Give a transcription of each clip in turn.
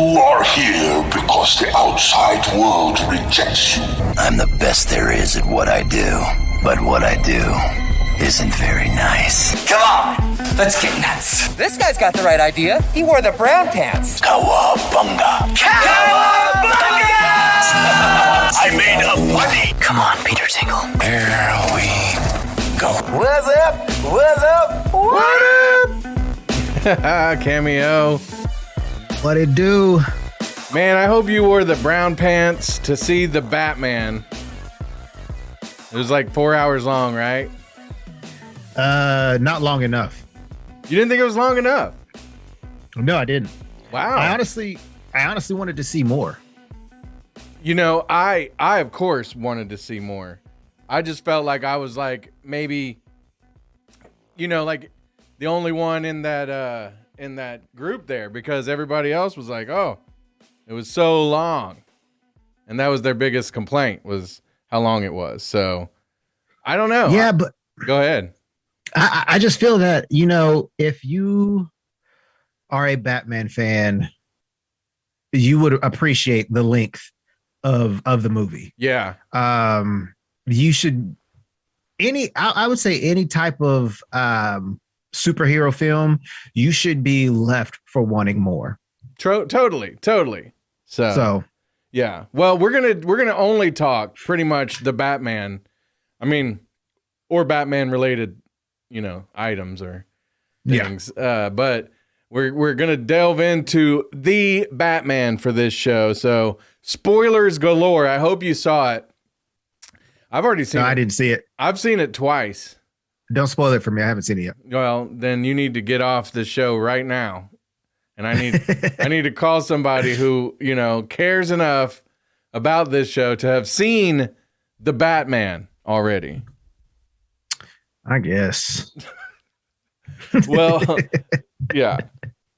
are here because the outside world rejects you. I'm the best there is at what I do, but what I do isn't very nice. Come on, let's get nuts. This guy's got the right idea. He wore the brown pants. Cowabunga. Cowabunga! I made a buddy. Come on, Peter Tingle. Here we go. What's up? What's up? What up? Cameo. What it do? Man, I hope you wore the brown pants to see the Batman. It was like 4 hours long, right? Not long enough. You didn't think it was long enough? No, I didn't. Wow. I honestly wanted to see more. You know, I of course wanted to see more. I just felt like I was like maybe, you know, like the only one in that group there, because everybody else was like, oh, it was so long. And that was their biggest complaint, was how long it was. So I don't know. Yeah, but go ahead. I just feel that, you know, if you are a Batman fan, you would appreciate the length of the movie. Yeah. You should I would say any type of superhero film, you should be left for wanting more. Totally. So yeah. Well, we're gonna only talk pretty much the Batman. I mean, or Batman related, you know, items or things. Yeah. But we're gonna delve into the Batman for this show. So spoilers galore. I hope you saw it. I've already seen it. I didn't see it. I've seen it twice. Don't spoil it for me. I haven't seen it yet. Well, then you need to get off the show right now. And I need to call somebody who, you know, cares enough about this show to have seen the Batman already. I guess. Well, yeah.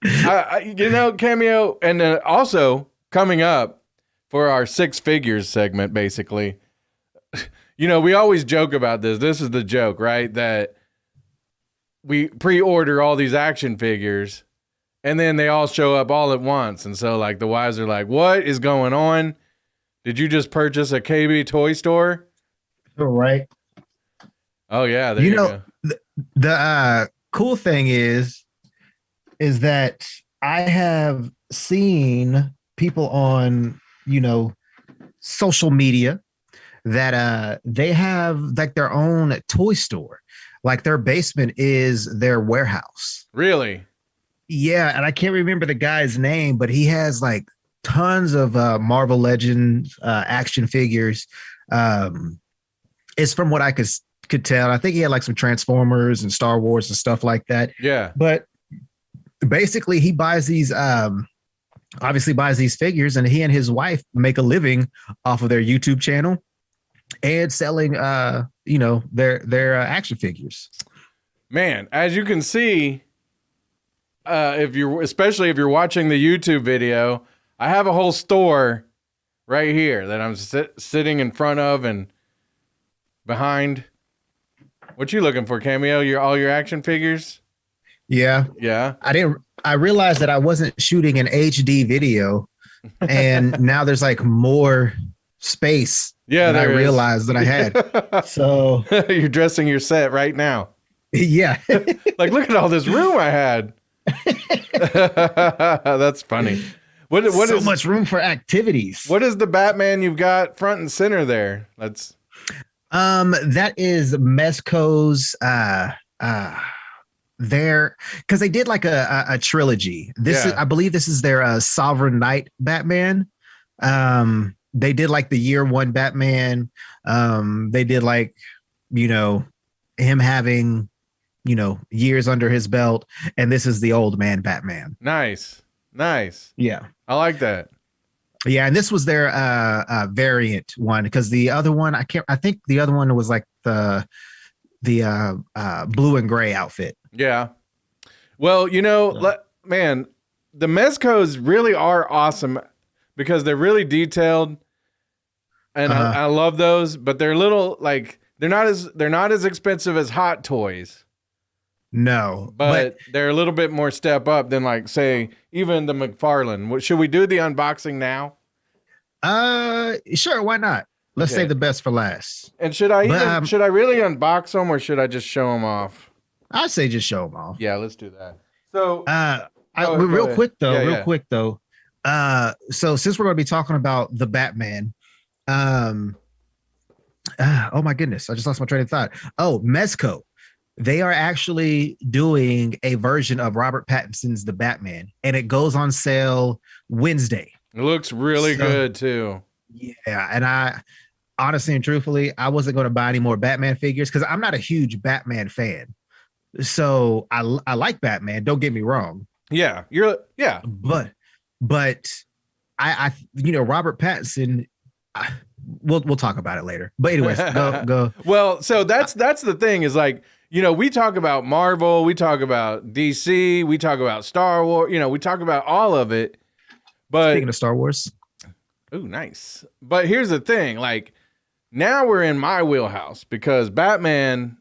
You know, Cameo, and also coming up for our Six Figures segment, basically, you know, we always joke about this. This is the joke, right? That we pre-order all these action figures and then they all show up all at once. And so like the wives are like, what is going on? Did you just purchase a KB toy store? All right. Oh yeah. There you know, go. The cool thing is that I have seen people on, you know, social media that they have like their own toy store. Like their basement is their warehouse. Really? Yeah, and I can't remember the guy's name, but he has like tons of Marvel Legends action figures. It's from what I could tell. I think he had like some Transformers and Star Wars and stuff like that. Yeah. But basically he buys these obviously buys these figures, and he and his wife make a living off of their YouTube channel and selling you know, their action figures. Man, as you can see, especially if you're watching the YouTube video, I have a whole store right here that I'm sitting in front of and behind. What you looking for, Cameo? All your action figures? Yeah. Yeah. I realized that I wasn't shooting an HD video, and now there's like more space. Yeah, than I realized that I had. So you're dressing your set right now. Yeah. Like, look at all this room I had. That's funny. What so is much room for activities? What is the Batman you've got front and center there? That's that is Mezco's there, because they did like a trilogy. This is, I believe this is their Sovereign Knight Batman. They did like the year one Batman. They did like, you know, him having, you know, years under his belt, and this is the old man Batman. Nice. Yeah, I like that. Yeah, and this was their variant one, because the other one I think the other one was like the blue and gray outfit. Yeah. Well, you know, man, the Mezcos really are awesome because they're really detailed, and I love those. But they're little, like they're not as expensive as Hot Toys. No, but they're a little bit more step up than like say even the McFarlane. Should we do the unboxing now? Sure, why not? Let's Okay. save the best for last. And should I really unbox them or should I just show them off? I'd say just show them off. Yeah, let's do that. So Real ahead. quick Yeah. quick though. So since we're going to be talking about the Batman, oh my goodness, I just lost my train of thought. Oh, Mezco. They are actually doing a version of Robert Pattinson's The Batman, and it goes on sale Wednesday. It looks really good too. Yeah, and I honestly and truthfully, I wasn't going to buy any more Batman figures because I'm not a huge Batman fan. So I like Batman. Don't get me wrong. Yeah, But I Robert Pattinson. We'll talk about it later. But anyways, go. Well, so that's the thing is like, we talk about Marvel, we talk about DC, we talk about Star Wars, we talk about all of it. But Speaking of Star Wars. Ooh, nice. But here's the thing, like now we're in my wheelhouse because Batman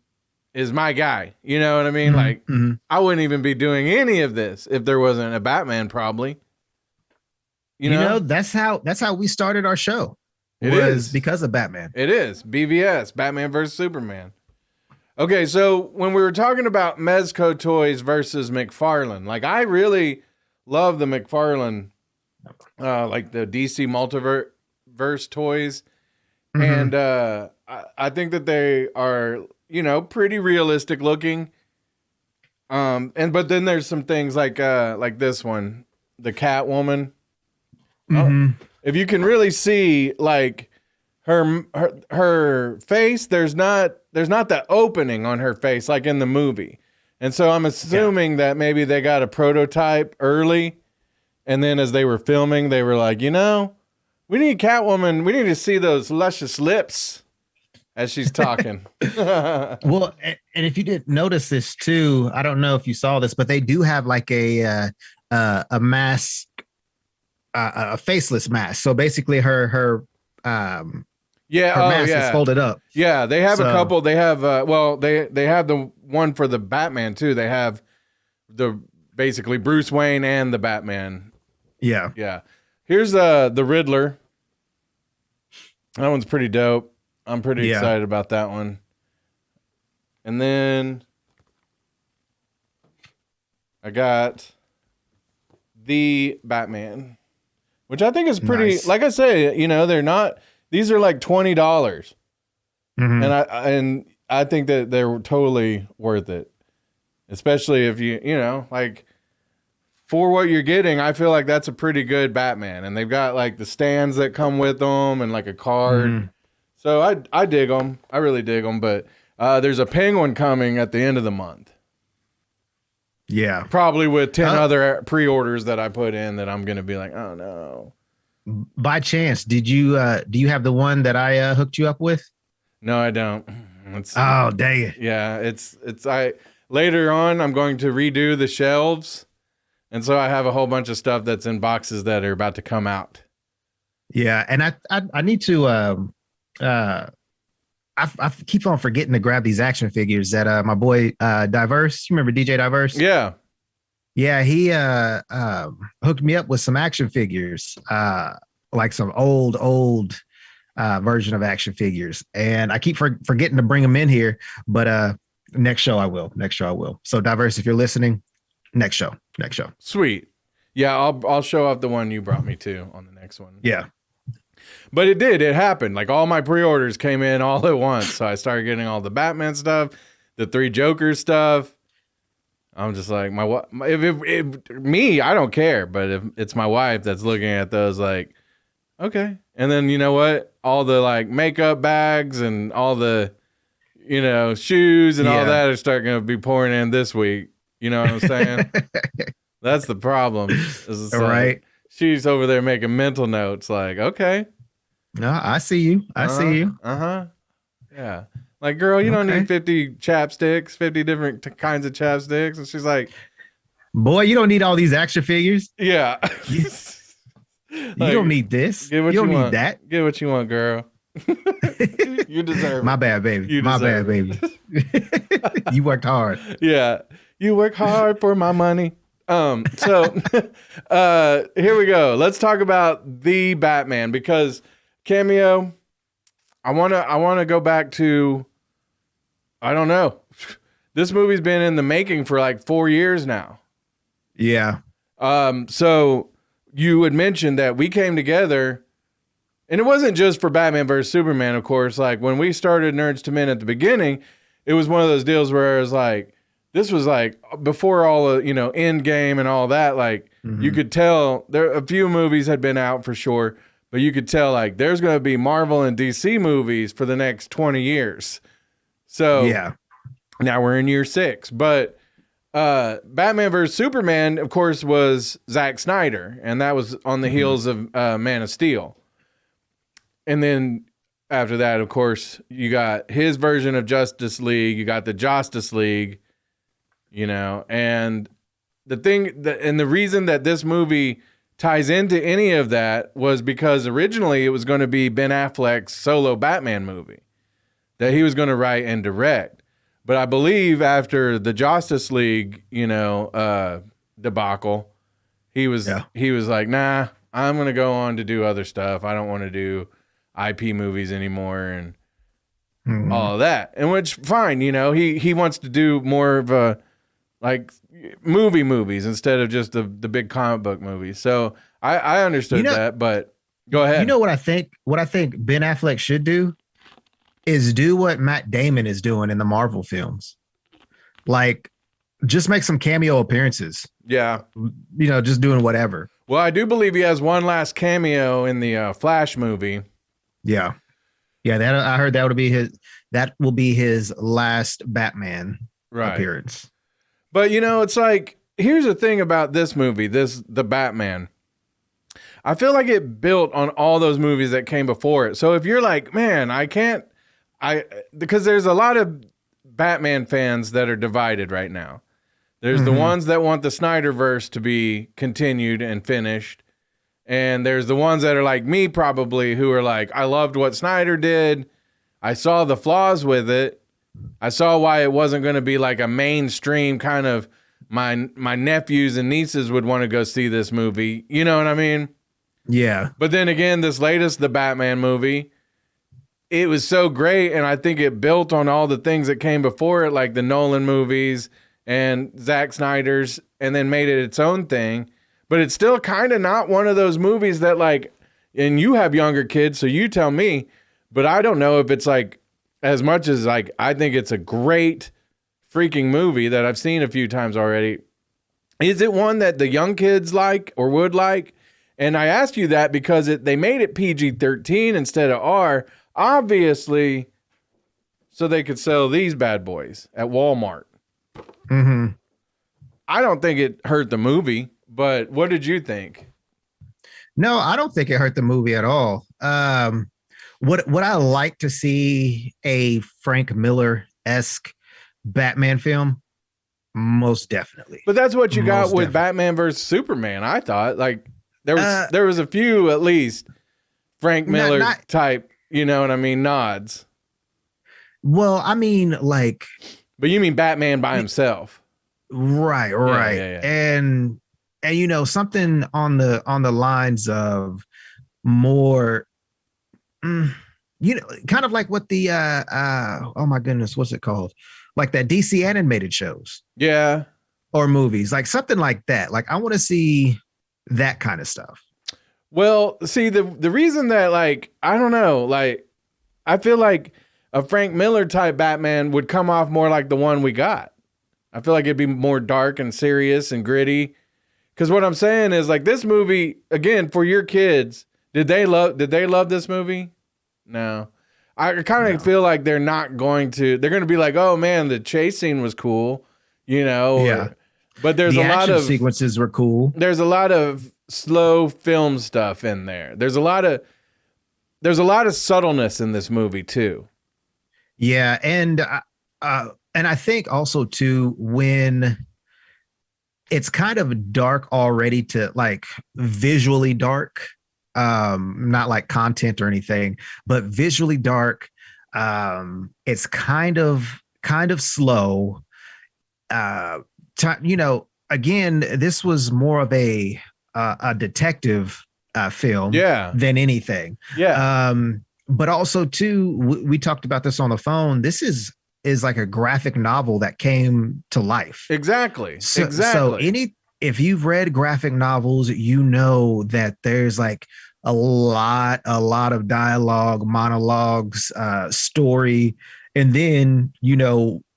is my guy. You know what I mean? I wouldn't even be doing any of this if there wasn't a Batman, probably. You know, that's how we started our show. It is because of Batman. It is BVS, Batman versus Superman. Okay, so when we were talking about Mezco toys versus McFarlane, like I really love the McFarlane, like the DC multiverse toys, and I think that they are pretty realistic looking. But then there's some things like this one, the Catwoman. If you can really see like her face, there's not that opening on her face like in the movie. And so I'm assuming that maybe they got a prototype early, and then as they were filming, they were like, we need Catwoman. We need to see those luscious lips as she's talking. Well, and if you didn't notice this too, I don't know if you saw this, but they do have like a mask, a faceless mask. So basically her mask is folded up. Yeah, they have a couple. They have they have the one for the Batman too. They have the basically Bruce Wayne and the Batman. Yeah. Here's the Riddler. That one's pretty dope. I'm pretty excited about that one. And then I got the Batman, which I think is pretty, nice. Like I say, they're not, these are like $20. And I think that they're totally worth it. Especially if like for what you're getting, I feel like that's a pretty good Batman. And they've got like the stands that come with them and like a card. So I dig them. I really dig them. But there's a Penguin coming at the end of the month. Yeah. Probably with 10 other pre-orders that I put in that I'm going to be like, oh no. By chance, do you have the one that I hooked you up with? No, I don't. Oh, dang it. Yeah, later on I'm going to redo the shelves. And so I have a whole bunch of stuff that's in boxes that are about to come out. Yeah, and I need to I keep on forgetting to grab these action figures that my boy Diverse, you remember DJ Diverse? Yeah. Yeah, he hooked me up with some action figures, like some old version of action figures. And I keep forgetting to bring them in here, but next show I will. So Diverse, if you're listening, next show. Sweet. Yeah, I'll show off the one you brought me to on the next one. Yeah. But it happened. Like all my pre-orders came in all at once. So I started getting all the Batman stuff, the 3 Jokers stuff. I'm just like, me, I don't care. But if it's my wife that's looking at those, like, okay. And then you know what? All the like makeup bags and all the, shoes and all that are starting to be pouring in this week. You know what I'm saying? That's the problem. Right. Like, she's over there making mental notes like, okay. No, I see you. I see you. Yeah. Like, girl, you don't need 50 chapsticks, 50 different kinds of chapsticks. And she's like, boy, you don't need all these action figures. Yeah. You don't need this. You don't need that. Get what you want, girl. You deserve it. My bad, baby. My bad, baby. You worked hard. Yeah. You work hard for my money. So here we go. Let's talk about the Batman, because Cameo, I wanna go back to, I don't know. This movie's been in the making for like 4 years now. Yeah. So you had mentioned that we came together, and it wasn't just for Batman versus Superman, of course. Like when we started Nerds to Men at the beginning, it was one of those deals where it was like, this was like before all of, Endgame and all that. Like you could tell a few movies had been out for sure, but you could tell like there's going to be Marvel and DC movies for the next 20 years. So yeah, now we're in year 6, but Batman vs. Superman, of course, was Zack Snyder, and that was on the heels of Man of Steel. And then after that, of course, you got his version of Justice League, you got the Justice League, and the reason that this movie ties into any of that was because originally it was going to be Ben Affleck's solo Batman movie that he was going to write and direct. But I believe after the Justice League, debacle, he was like, nah, I'm going to go on to do other stuff. I don't want to do IP movies anymore and all of that. And which, fine, he wants to do more of a, like, movies instead of just the big comic book movies. So I understood that, but go ahead. You know what I think? What I think Ben Affleck should do is do what Matt Damon is doing in the Marvel films. Like, just make some cameo appearances. Yeah. Just doing whatever. Well, I do believe he has one last cameo in the Flash movie. Yeah. Yeah, that I heard that will be his last Batman appearance. But it's like, here's the thing about this movie, the Batman. I feel like it built on all those movies that came before it. So if you're like, man, because there's a lot of Batman fans that are divided right now. There's the ones that want the Snyderverse to be continued and finished. And there's the ones that are like me, probably, who are like, I loved what Snyder did. I saw the flaws with it. I saw why it wasn't going to be like a mainstream kind of, my nephews and nieces would want to go see this movie. You know what I mean? Yeah. But then again, this latest, the Batman movie, it was so great, and I think it built on all the things that came before it, like the Nolan movies and Zack Snyder's, and then made it its own thing. But it's still kind of not one of those movies that, like, and you have younger kids, so you tell me, but I don't know if it's like, as much as like, I think it's a great freaking movie that I've seen a few times already. Is it one that the young kids like or would like? And I ask you that because they made it PG-13 instead of R, obviously, so they could sell these bad boys at Walmart. I don't think it hurt the movie, but what did you think? No, I don't think it hurt the movie at all. Would I like to see a Frank Miller-esque Batman film? Most definitely. But that's what you got with Batman versus Superman. I thought like there was a few at least Frank Miller type, you know what I mean, nods. Well, I mean, like, but you mean Batman by himself, right? Yeah. And something on the lines of more, kind of like what the oh my goodness, what's it called? Like that DC animated shows, or movies, like something like that. Like I want to see that kind of stuff. Well, see, the reason that, like, I don't know, like, I feel like a Frank Miller type Batman would come off more like the one we got. I feel like it'd be more dark and serious and gritty. Because what I'm saying is, like, this movie, again, for your kids, did they love this movie? No. I kind of feel like they're going to be like, oh man, the chase scene was cool, but there's a lot of sequences were cool. There's a lot of slow film stuff in there. There's a lot of subtleness in this movie too. Yeah, and I think also too, when it's kind of dark already to like visually dark, not like content or anything, but visually dark. It's kind of slow. again, this was more of a detective film than anything. Yeah. But also too, we talked about this on the phone. This is like a graphic novel that came to life. Exactly. So Exactly. if you've read graphic novels, you know that there's like a lot of dialogue, monologues, story, and then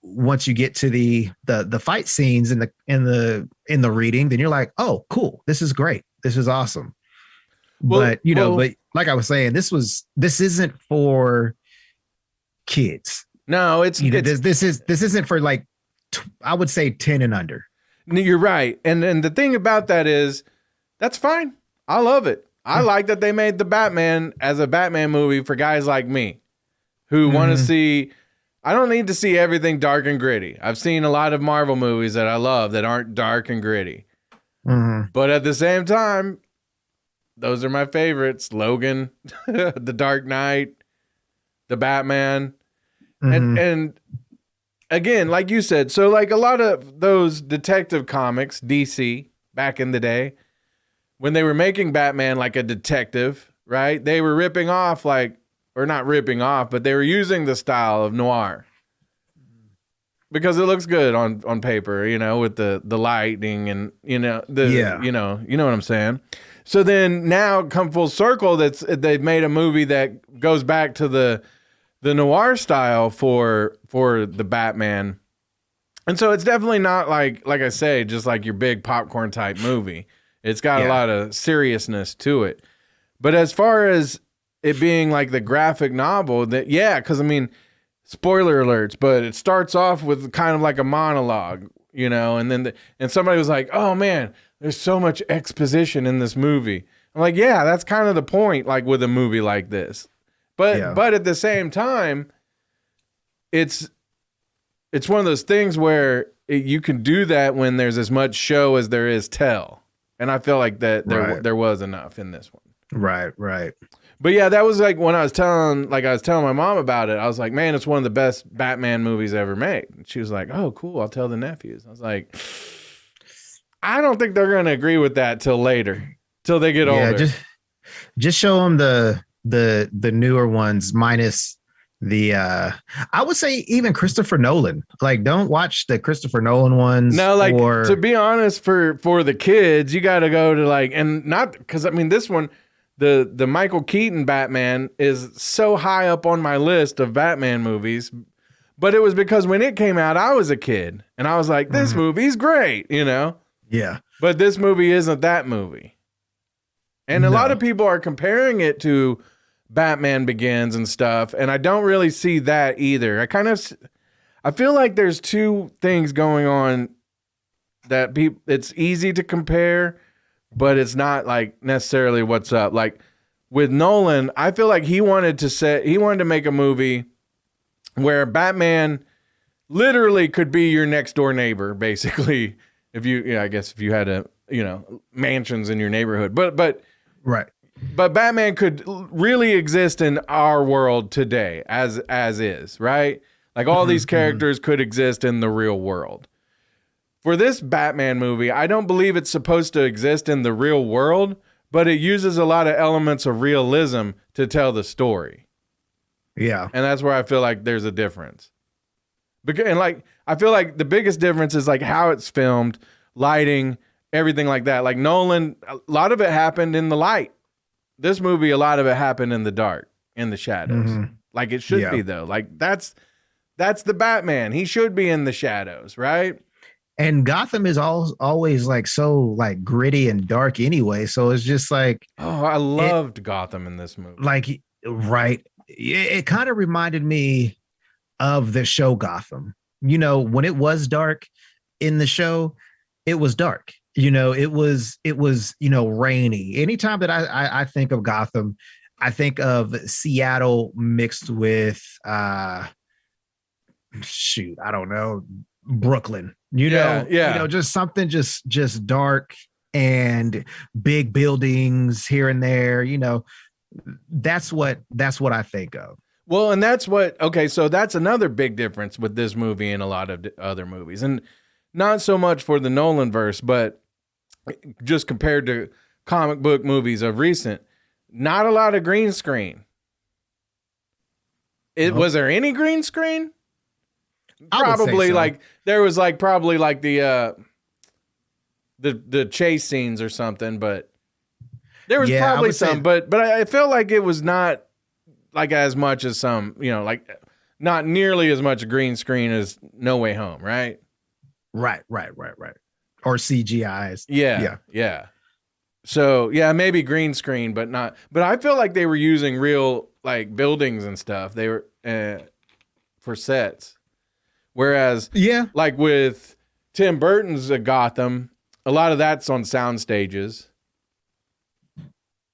once you get to the fight scenes in the reading, then you're like, oh, cool, this is great, this is awesome. But but like I was saying, this isn't for kids. No, it's this isn't for like I would say 10 and under. You're right. And the thing about that is that's fine. I love it. I like that they made the Batman as a Batman movie for guys like me who want to see. I don't need to see everything dark and gritty. I've seen a lot of Marvel movies that I love that aren't dark and gritty. But at the same time, those are my favorites. Logan, The Dark Knight, the Batman. And again, like you said, so like a lot of those detective comics, DC, back in the day, when they were making Batman like a detective, right? They were ripping off or not ripping off, but they were using the style of noir. Because it looks good on paper, with the lighting and you know what I'm saying. So then now come full circle, they've made a movie that goes back to the noir style for the Batman. And so it's definitely not like I say, just like your big popcorn type movie. It's got a lot of seriousness to it. But as far as it being like the graphic novel, because I mean, spoiler alerts, but it starts off with kind of like a monologue, and then and somebody was like, oh man, there's so much exposition in this movie. I'm like, yeah, that's kind of the point, like with a movie like this. But at the same time, it's one of those things where you can do that when there's as much show as there is tell. And I feel like that there was enough in this one. Right. But yeah, that was like when I was telling my mom about it. I was like, man, it's one of the best Batman movies ever made. And she was like, oh, cool. I'll tell the nephews. I was like, I don't think they're going to agree with that till later, till they get older. Just show them the newer ones minus the I would say even Christopher Nolan. Like, don't watch the Christopher Nolan ones. No, like to be honest, for the kids, you got to go to and not because I mean this one, the Michael Keaton Batman is so high up on my list of Batman movies, but it was because when it came out, I was a kid and I was like, this movie's great, Yeah. But this movie isn't that movie, and a lot of people are comparing it to Batman Begins and stuff, and I don't really see that either. I feel like there's two things going on that it's easy to compare, but it's not like necessarily what's up. Like with Nolan, I feel like he wanted to make a movie where Batman literally could be your next door neighbor, basically. I guess if you had mansions in your neighborhood, but right. But Batman could really exist in our world today as is, right? Like all these characters could exist in the real world. For this Batman movie, I don't believe it's supposed to exist in the real world, but it uses a lot of elements of realism to tell the story. Yeah. And that's where I feel like there's a difference. And I feel like the biggest difference is like how it's filmed, lighting, everything like that. Like Nolan, a lot of it happened in the light. This movie, a lot of it happened in the dark, in the shadows. Like it should be though. Like that's the Batman. He should be in the shadows, right? And Gotham is always like so like gritty and dark anyway. So it's just like, oh, I loved Gotham in this movie. Like, right. It kind of reminded me of the show Gotham. When it was dark in the show, it was dark. It was rainy. Anytime that I think of Gotham, I think of Seattle mixed with I don't know, Brooklyn. Just something just dark and big buildings here and there. That's what I think of. Well, and so that's another big difference with this movie and a lot of other movies. And not so much for the Nolan verse, but just compared to comic book movies of recent, not a lot of green screen. Was there any green screen? Probably like there was like probably like the chase scenes or something, but there was probably some, but I felt like it was not like as much as some, like not nearly as much green screen as No Way Home, right? Right. Or CGIs. Yeah. So yeah, maybe green screen, but I feel like they were using real like buildings and stuff. They were for sets. Whereas like with Tim Burton's Gotham, a lot of that's on sound stages.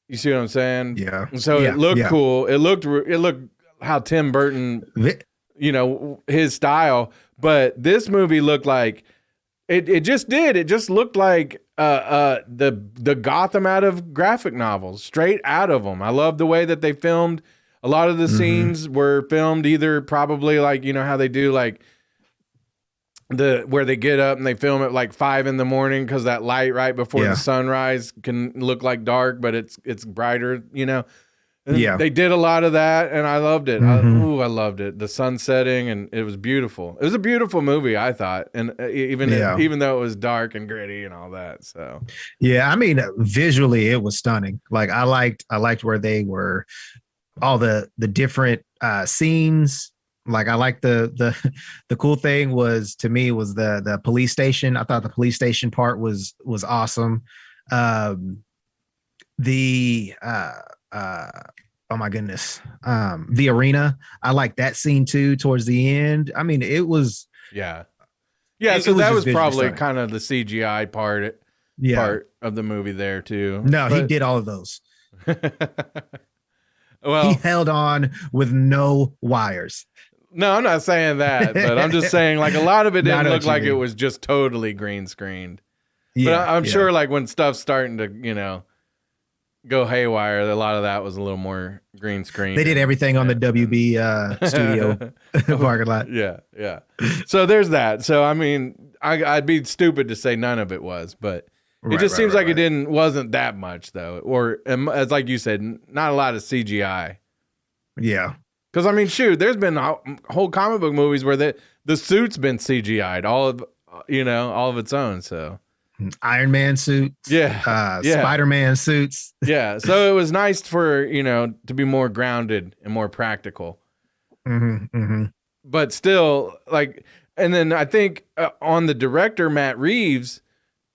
You see what I'm saying? Yeah. So it looked cool. It looked how Tim Burton, his style. But this movie looked like it just did. It just looked like the Gotham out of graphic novels, straight out of them. I love the way that they filmed. A lot of the scenes were filmed either probably like, how they do like where they get up and they film at like 5 a.m. because that light right before the sunrise can look like dark, but it's brighter, And they did a lot of that, and I loved it. I loved it. The sun setting, and it was beautiful. It was a beautiful movie, I thought, and even though it was dark and gritty and all that. So I mean, visually it was stunning. Like I liked where they were, all the different scenes. Like I like the cool thing was the police station. I thought the police station part was awesome. Oh my goodness. The arena. I like that scene too towards the end. I mean, it was so that was probably kind of the CGI part of the movie there too. No, he did all of those. Well, he held on with no wires. No, I'm not saying that, but I'm just saying like a lot of it didn't look like it was just totally green screened. But I'm sure like when stuff's starting to, go haywire, a lot of that was a little more green screen. They did everything on the WB studio parking lot. Yeah. So there's that. So I mean, I'd be stupid to say none of it was, but it just seems like it wasn't that much though, or as like you said, not a lot of CGI. Yeah. Because I mean, shoot, there's been whole comic book movies where the suit's been CGI'd, all of its own. So Iron Man suits, Spider-Man suits. Yeah, so it was nice for to be more grounded and more practical. But still, like, and then I think on the director Matt Reeves,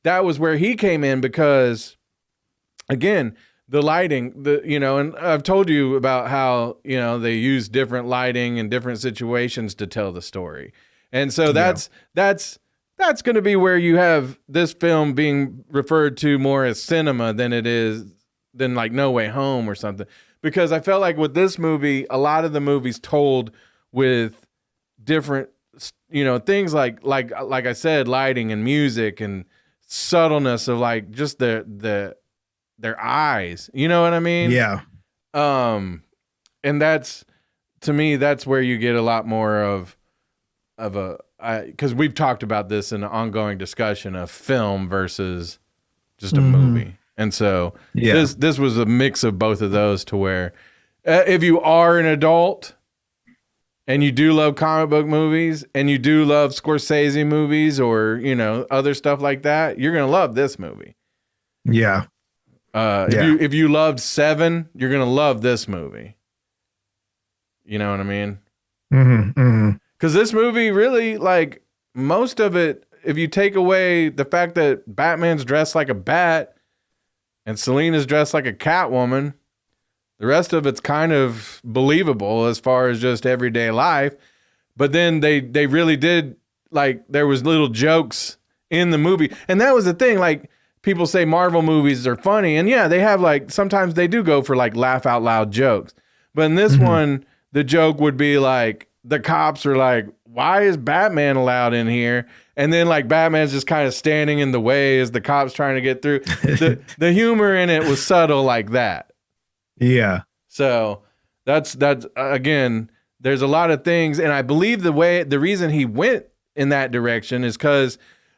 that was where he came in because, again, the lighting, and I've told you about how, they use different lighting in different situations to tell the story. And so that's going to be where you have this film being referred to more as cinema than like No Way Home or something. Because I felt like with this movie, a lot of the movies told with different, things like I said, lighting and music and subtleness of like just their eyes, you know what I mean? Yeah. And that's, to me, that's where you get a lot more of because we've talked about this in an ongoing discussion of film versus just a movie. And so this was a mix of both of those to where if you are an adult and you do love comic book movies and you do love Scorsese movies or, other stuff like that, you're going to love this movie. Yeah. If you loved Seven, you're gonna love this movie. You know what I mean? Because this movie really, like most of it, if you take away the fact that Batman's dressed like a bat and Selina's dressed like a Catwoman, the rest of it's kind of believable as far as just everyday life. But then they really did, like, there was little jokes in the movie, and that was the thing, like. People say Marvel movies are funny, and they have like sometimes they do go for like laugh out loud jokes. But in this one, the joke would be like the cops are like, "Why is Batman allowed in here?" And then like Batman's just kind of standing in the way as the cops trying to get through. The humor in it was subtle like that. Yeah. So that's again, there's a lot of things, and I believe the reason he went in that direction is because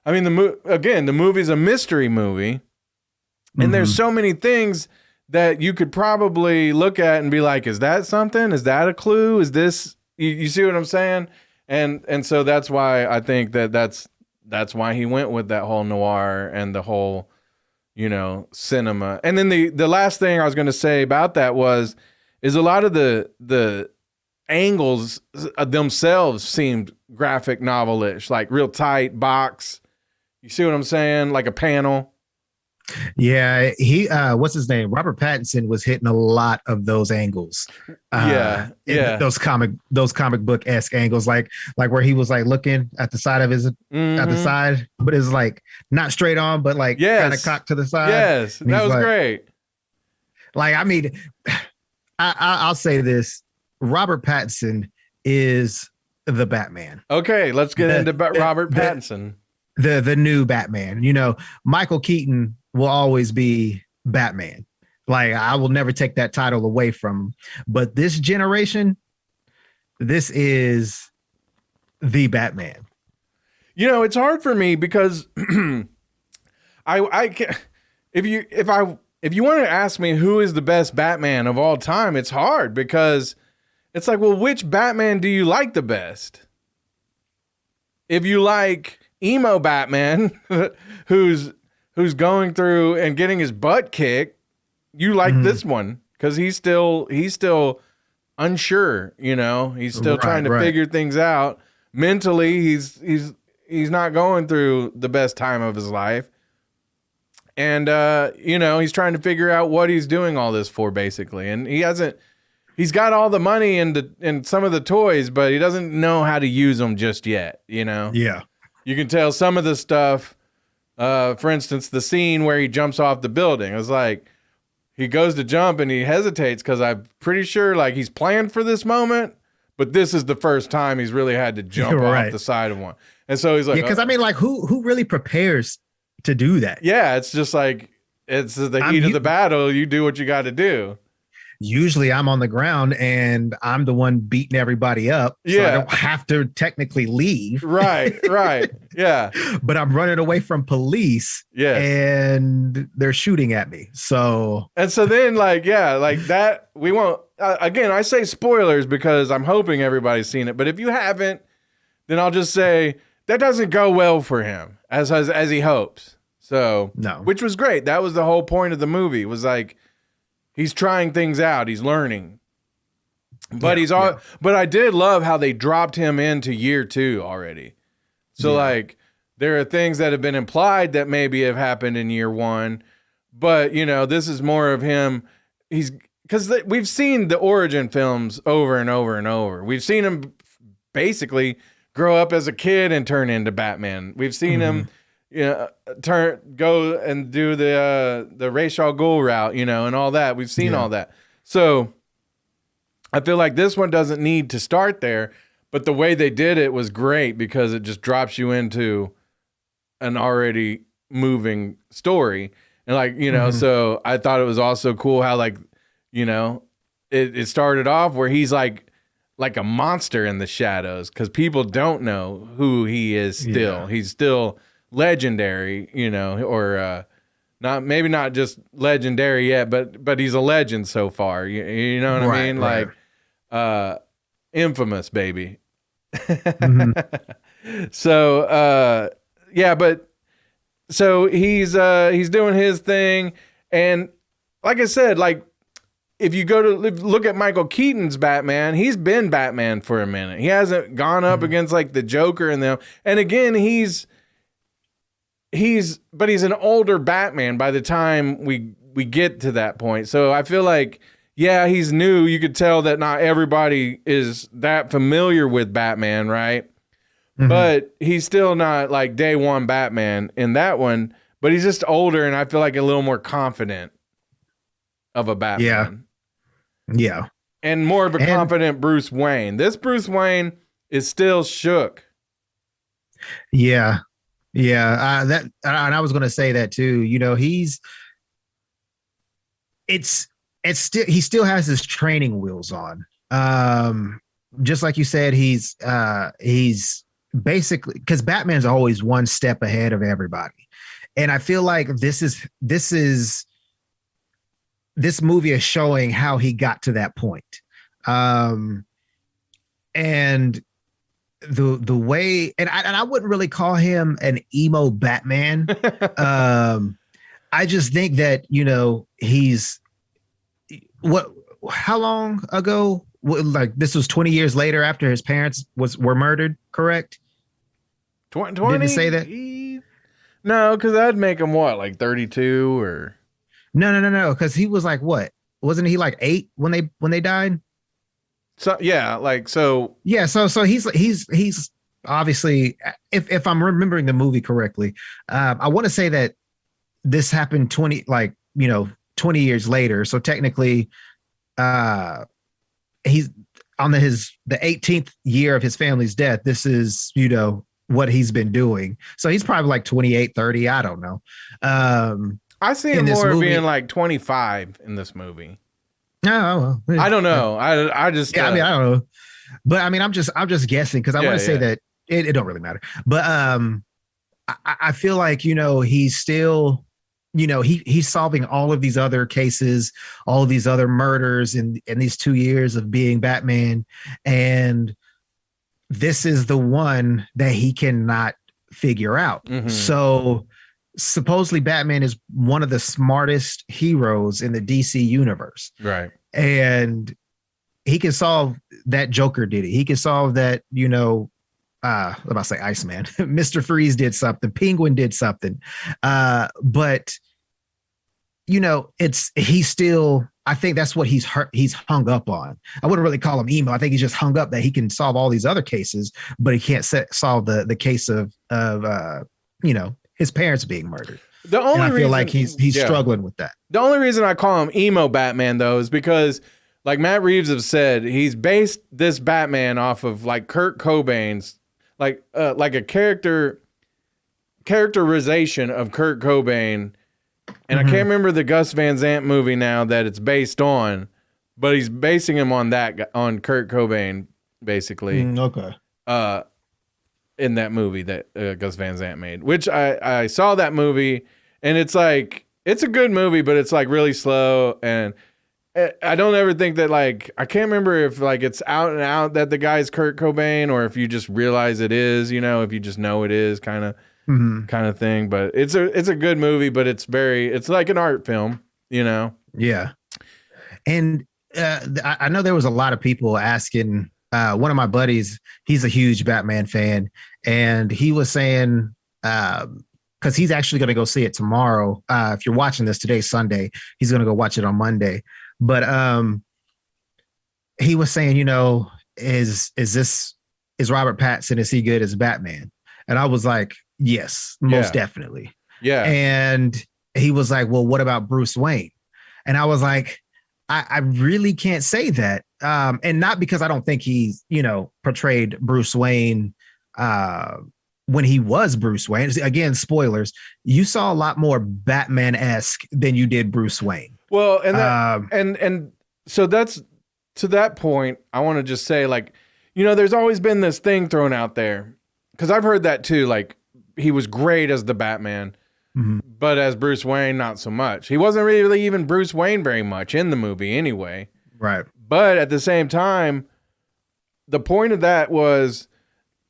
I mean, the movie's a mystery movie, and there's so many things that you could probably look at and be like, is that something? Is that a clue? Is this, you see what I'm saying? And so that's why I think that's why he went with that whole noir and the whole, cinema. And then the last thing I was going to say about that is a lot of the angles themselves seemed graphic novel-ish, like real tight box. You see what I'm saying? Like a panel. Yeah, he what's his name? Robert Pattinson was hitting a lot of those angles. Those comic book-esque angles, like where he was like looking at the side of his at the side, but it's like not straight on, but like kind of cocked to the side. Yes, that was like, great. Like, I mean, I'll say this: Robert Pattinson is the Batman. Okay, let's get into Robert Pattinson. The new Batman. Michael Keaton will always be Batman. Like, I will never take that title away from him. But this generation, this is the Batman. It's hard for me because I can, if you want to ask me who is the best Batman of all time, it's hard because it's like, well, which Batman do you like the best? If you like emo Batman, who's going through and getting his butt kicked, you like this one because he's still unsure. He's still trying to figure things out mentally. He's not going through the best time of his life, and he's trying to figure out what he's doing all this for, basically. And he's got all the money and some of the toys, but he doesn't know how to use them just yet. Yeah. You can tell some of the stuff, for instance, the scene where he jumps off the building. It's like he goes to jump and he hesitates because I'm pretty sure like he's planned for this moment, but this is the first time he's really had to jump off the side of one. And so he's like, because I mean, like who really prepares to do that? Yeah, it's just like it's the heat of the battle. You do what you got to do. Usually I'm on the ground and I'm the one beating everybody up. So I don't have to technically leave. Right. Yeah. But I'm running away from police. Yeah. And they're shooting at me. So then like that, we won't, again, I say spoilers because I'm hoping everybody's seen it. But if you haven't, then I'll just say that doesn't go well for him as he hopes. So, no, which was great. That was the whole point of the movie, was like, he's trying things out. He's learning, but but I did love how they dropped him into year 2 already. So like there are things that have been implied that maybe have happened in year 1, but this is more of him. Because we've seen the origin films over and over and over. We've seen him basically grow up as a kid and turn into Batman. We've seen him go and do the Ra's al Ghul route, and all that. We've seen all that. So I feel like this one doesn't need to start there, but the way they did it was great because it just drops you into an already moving story. And like, so I thought it was also cool how like, it started off where he's like a monster in the shadows because people don't know who he is still. Yeah. He's still legendary, or not just legendary yet, but he's a legend so far. You know what I mean? Right. Like infamous, baby. So but so he's doing his thing, and like I said, like if you go to look at Michael Keaton's Batman, he's been Batman for a minute. He hasn't gone up against like the Joker and them. And again, he's an older Batman by the time we get to that point. So I feel like, he's new. You could tell that not everybody is that familiar with Batman, right? But he's still not like day one Batman in that one, but he's just older and I feel like a little more confident of a Batman. Yeah. And more of a confident Bruce Wayne. This Bruce Wayne is still shook. Yeah. Yeah, and I was going to say that too. He still has his training wheels on. Just like you said, he's basically, because Batman's always one step ahead of everybody. And I feel like this movie is showing how he got to that point. And the way, and I wouldn't really call him an emo Batman. I just think that, he's how long ago? Like, this was 20 years later after his parents were murdered, correct? 20? Didn't it say that? No, because that'd make him what, like 32 or? No. Because he was like, what? Wasn't he like 8 when they died? So yeah, Yeah, so he's obviously, if I'm remembering the movie correctly, I want to say that this happened 20 years later. So technically, he's on the 18th year of his family's death. This is, what he's been doing. So he's probably like 28, 30. I don't know. I see him more being like 25 in this movie. No, I don't know. I just, I don't know. But I mean, I'm just guessing because I want to say that it don't really matter. But I feel like, he's still, he's solving all of these other cases, all of these other murders in these 2 years of being Batman. And this is the one that he cannot figure out. Mm-hmm. So supposedly Batman is one of the smartest heroes in the DC universe. Right. And he can solve that. Joker did it. He can solve that, I'm about to say Iceman. Mr. Freeze did something. Penguin did something. But he's still, I think that's what he's hung up on. I wouldn't really call him emo. I think he's just hung up that he can solve all these other cases, but he can't solve the case of his parents being murdered. I feel like he's struggling with that. The only reason I call him emo Batman though is because, like Matt Reeves have said, he's based this Batman off of like Kurt Cobain's, like a characterization of Kurt Cobain. And I can't remember the Gus Van Sant movie now that it's based on, but he's basing him on Kurt Cobain, basically. Okay. In that movie that Gus Van Sant made, which I saw that movie, and it's like, it's a good movie, but it's like really slow. And I don't ever think that, like, I can't remember if like it's out and out that the guy's Kurt Cobain, or if you just realize it is, if you just know it is kind of thing. But it's a good movie, but it's like an art film, Yeah. And I know there was a lot of people asking, one of my buddies, he's a huge Batman fan, and he was saying, because he's actually going to go see it tomorrow. If you're watching this, today's Sunday, he's going to go watch it on Monday. But he was saying, is Robert Pattinson, is he good as Batman? And I was like, yes, most definitely. Yeah. And he was like, well, what about Bruce Wayne? And I was like, I really can't say that. And not because I don't think he's, portrayed Bruce Wayne when he was Bruce Wayne. Again, spoilers. You saw a lot more Batman-esque than you did Bruce Wayne. Well, and so that's, to that point, I want to just say, like, there's always been this thing thrown out there, because I've heard that too. Like, he was great as the Batman, but as Bruce Wayne, not so much. He wasn't really even Bruce Wayne very much in the movie anyway. Right. But at the same time, the point of that was,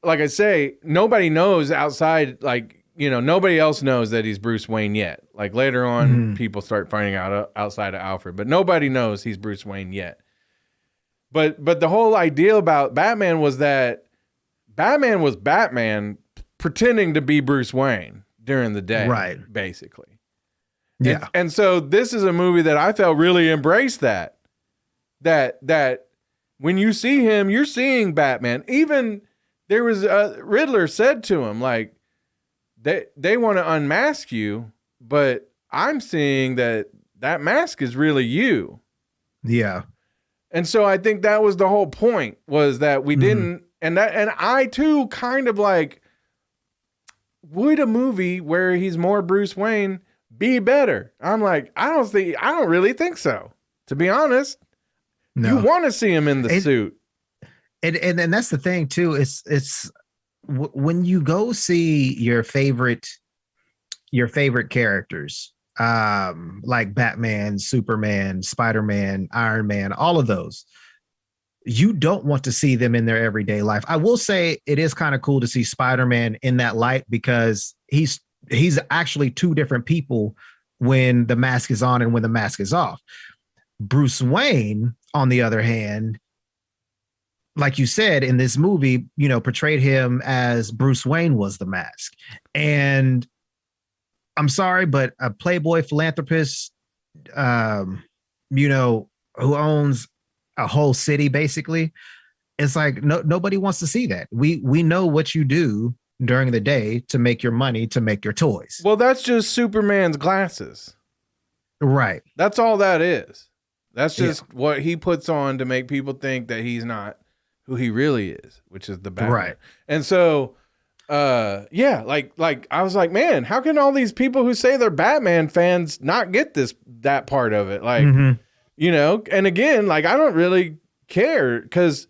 like I say, nobody knows outside, like, nobody else knows that he's Bruce Wayne yet. Like, later on, people start finding out outside of Alfred, but nobody knows he's Bruce Wayne yet. But the whole idea about Batman was that Batman was Batman pretending to be Bruce Wayne during the day, right? Basically. Yeah. And so this is a movie that I felt really embraced that when you see him, you're seeing Batman. Even there was Riddler said to him, like, they want to unmask you, but I'm seeing that mask is really you. Yeah. And so I think that was the whole point, was that we didn't, and I too kind of like, would a movie where he's more Bruce Wayne be better? I'm like, I don't really think so, to be honest. No. You want to see him in the suit. And that's the thing too. It's when you go see your favorite characters, like Batman, Superman, Spider-Man, Iron Man, all of those, you don't want to see them in their everyday life. I will say it is kind of cool to see Spider-Man in that light, because he's actually two different people when the mask is on and when the mask is off. Bruce Wayne, on the other hand, like you said, in this movie, portrayed him as Bruce Wayne was the mask. And I'm sorry, but a playboy philanthropist, who owns a whole city, basically, it's like nobody wants to see that. We know what you do during the day to make your money, to make your toys. Well, that's just Superman's glasses. Right. That's all that is. That's just what he puts on to make people think that he's not who he really is, which is the Batman. Right. And so, like I was like, man, how can all these people who say they're Batman fans not get that part of it? Like, and again, like, I don't really care, because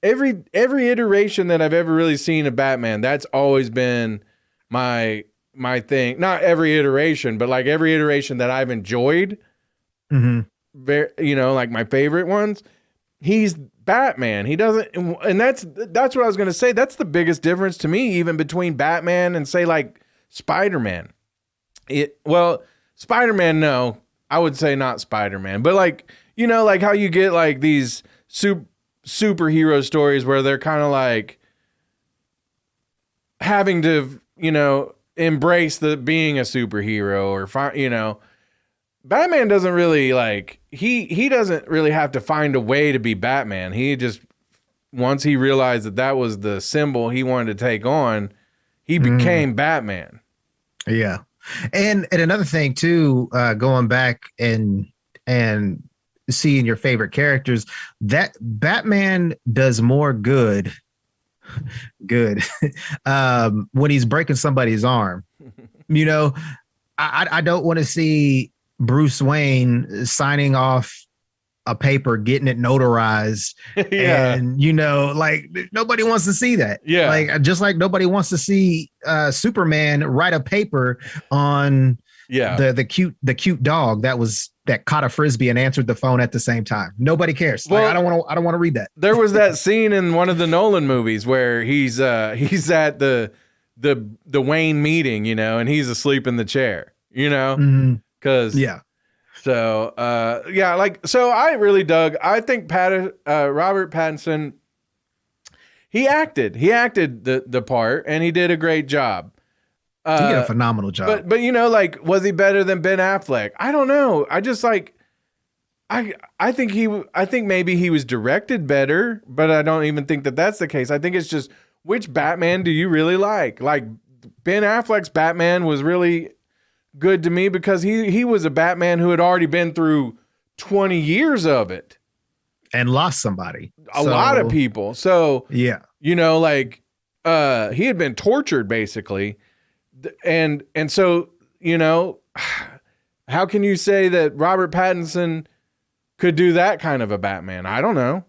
every iteration that I've ever really seen of Batman, that's always been my thing. Not every iteration, but like every iteration that I've enjoyed, like my favorite ones, he's Batman. He doesn't, and that's what I was going to say. That's the biggest difference to me, even between Batman and, say, like Spider-Man. Spider-Man, no, I would say not Spider-Man, but like, like how you get like these superhero stories where they're kind of like having to, embrace being a superhero, or Batman doesn't really, like, he doesn't really have to find a way to be Batman. He just, once he realized that was the symbol he wanted to take on, he became Batman. Yeah. And another thing too, going back and seeing your favorite characters, that Batman does more good when he's breaking somebody's arm. I don't want to see Bruce Wayne signing off a paper, getting it notarized. And, like, nobody wants to see that. Yeah. Like, just like nobody wants to see Superman write a paper on the cute dog that caught a Frisbee and answered the phone at the same time. Nobody cares. Well, like, I don't want to read that. There was that scene in one of the Nolan movies where he's at the Wayne meeting, and he's asleep in the chair, because so so I really dug. I think Robert Pattinson, he acted the part, and he did a great job. He did a phenomenal job. But like, was he better than Ben Affleck? I don't know. I just like, I think maybe he was directed better, but I don't even think that that's the case. I think it's just, which Batman do you really like? Like, Ben Affleck's Batman was really good to me because he was a Batman who had already been through 20 years of it and lost somebody, a lot of people. So yeah, like he had been tortured basically, and so how can you say that Robert Pattinson could do that kind of a Batman? I don't know.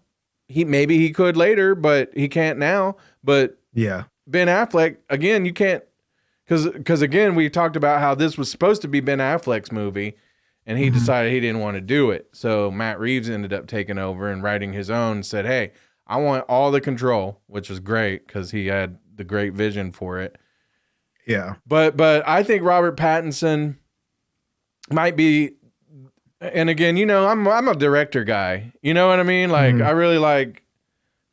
Maybe he could later, but he can't now. But yeah, Ben Affleck, again, you can't, because again, we talked about how this was supposed to be Ben Affleck's movie, and he decided he didn't want to do it. So Matt Reeves ended up taking over and writing his own, and said, hey, I want all the control, which was great because he had the great vision for it. Yeah. But I think Robert Pattinson might be, and again, I'm a director guy. You know what I mean? Like, I really like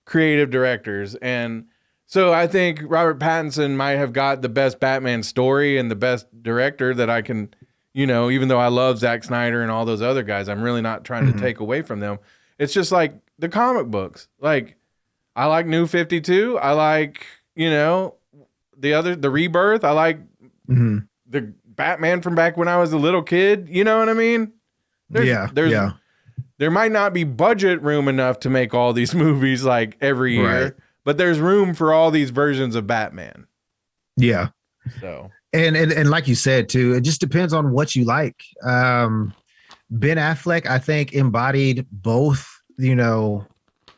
creative directors. And so I think Robert Pattinson might have got the best Batman story and the best director that I can, even though I love Zack Snyder and all those other guys, I'm really not trying to take away from them. It's just like the comic books. Like, I like New 52. I like, the Rebirth. I like the Batman from back when I was a little kid. You know what I mean? There might not be budget room enough to make all these movies like every year, right, but there's room for all these versions of Batman. Yeah. So and like you said too, it just depends on what you like. Ben Affleck, I think, embodied both,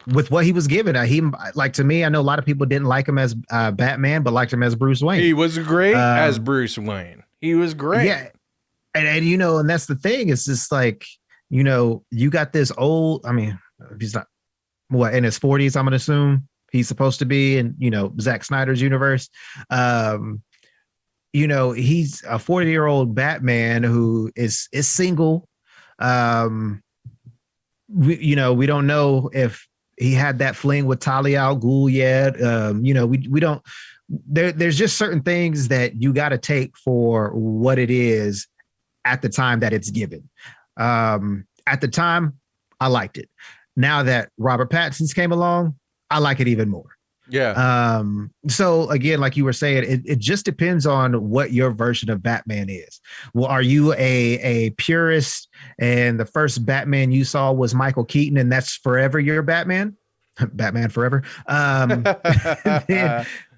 with what he was given. He like to me, I know a lot of people didn't like him as Batman, but liked him as Bruce Wayne. He was great as Bruce Wayne. He was great. Yeah, and you know, and that's the thing. It's just like, you know, you got this old. I mean, he's not what in his 40s. I'm gonna assume he's supposed to be in, you know, Zack Snyder's universe. You know, he's a 40-year-old Batman who is single. We don't know if he had that fling with Talia al Ghul yet. You know, we don't. There's just certain things that you got to take for what it is at the time that it's given. At the time, I liked it. Now that Robert Pattinson came along, I like it even more. Yeah. So again, like you were saying, it just depends on what your version of Batman is. Well, are you a purist and the first Batman you saw was Michael Keaton and that's forever your Batman? Batman forever.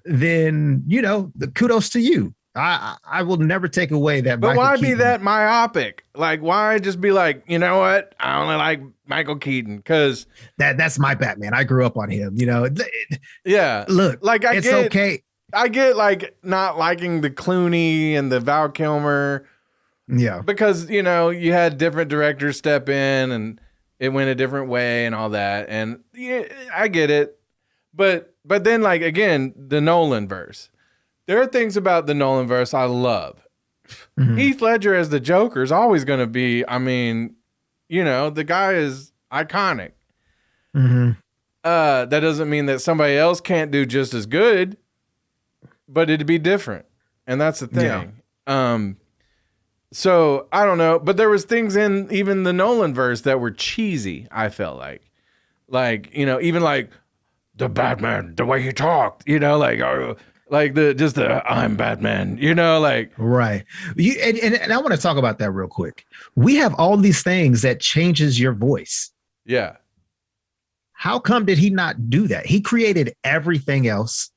Then you know, the kudos to you. I will never take away that. But Michael why Keaton. be that myopic? Like, why just be like, you know what? I only like Michael Keaton because that's my Batman. I grew up on him. You know. yeah. Look, like it's okay. I get like not liking the Clooney and the Val Kilmer. Yeah. Because, you know, you had different directors step in and it went a different way and all that. And yeah, I get it. But then, like, again, the Nolan verse. There are things about the Nolan verse I love. Mm-hmm. Heath Ledger as the Joker is always going to be, I mean, you know, the guy is iconic. Mm-hmm. That doesn't mean that somebody else can't do just as good, but it'd be different. And that's the thing. Yeah. So I don't know, but there was things in even the Nolan verse that were cheesy. I felt like, you know, even like the Batman, the way he talked, you know, like I'm Batman, you know, like right. And I want to talk about that real quick. We have all these things that changes your voice. Yeah. How come did he not do that? He created everything else,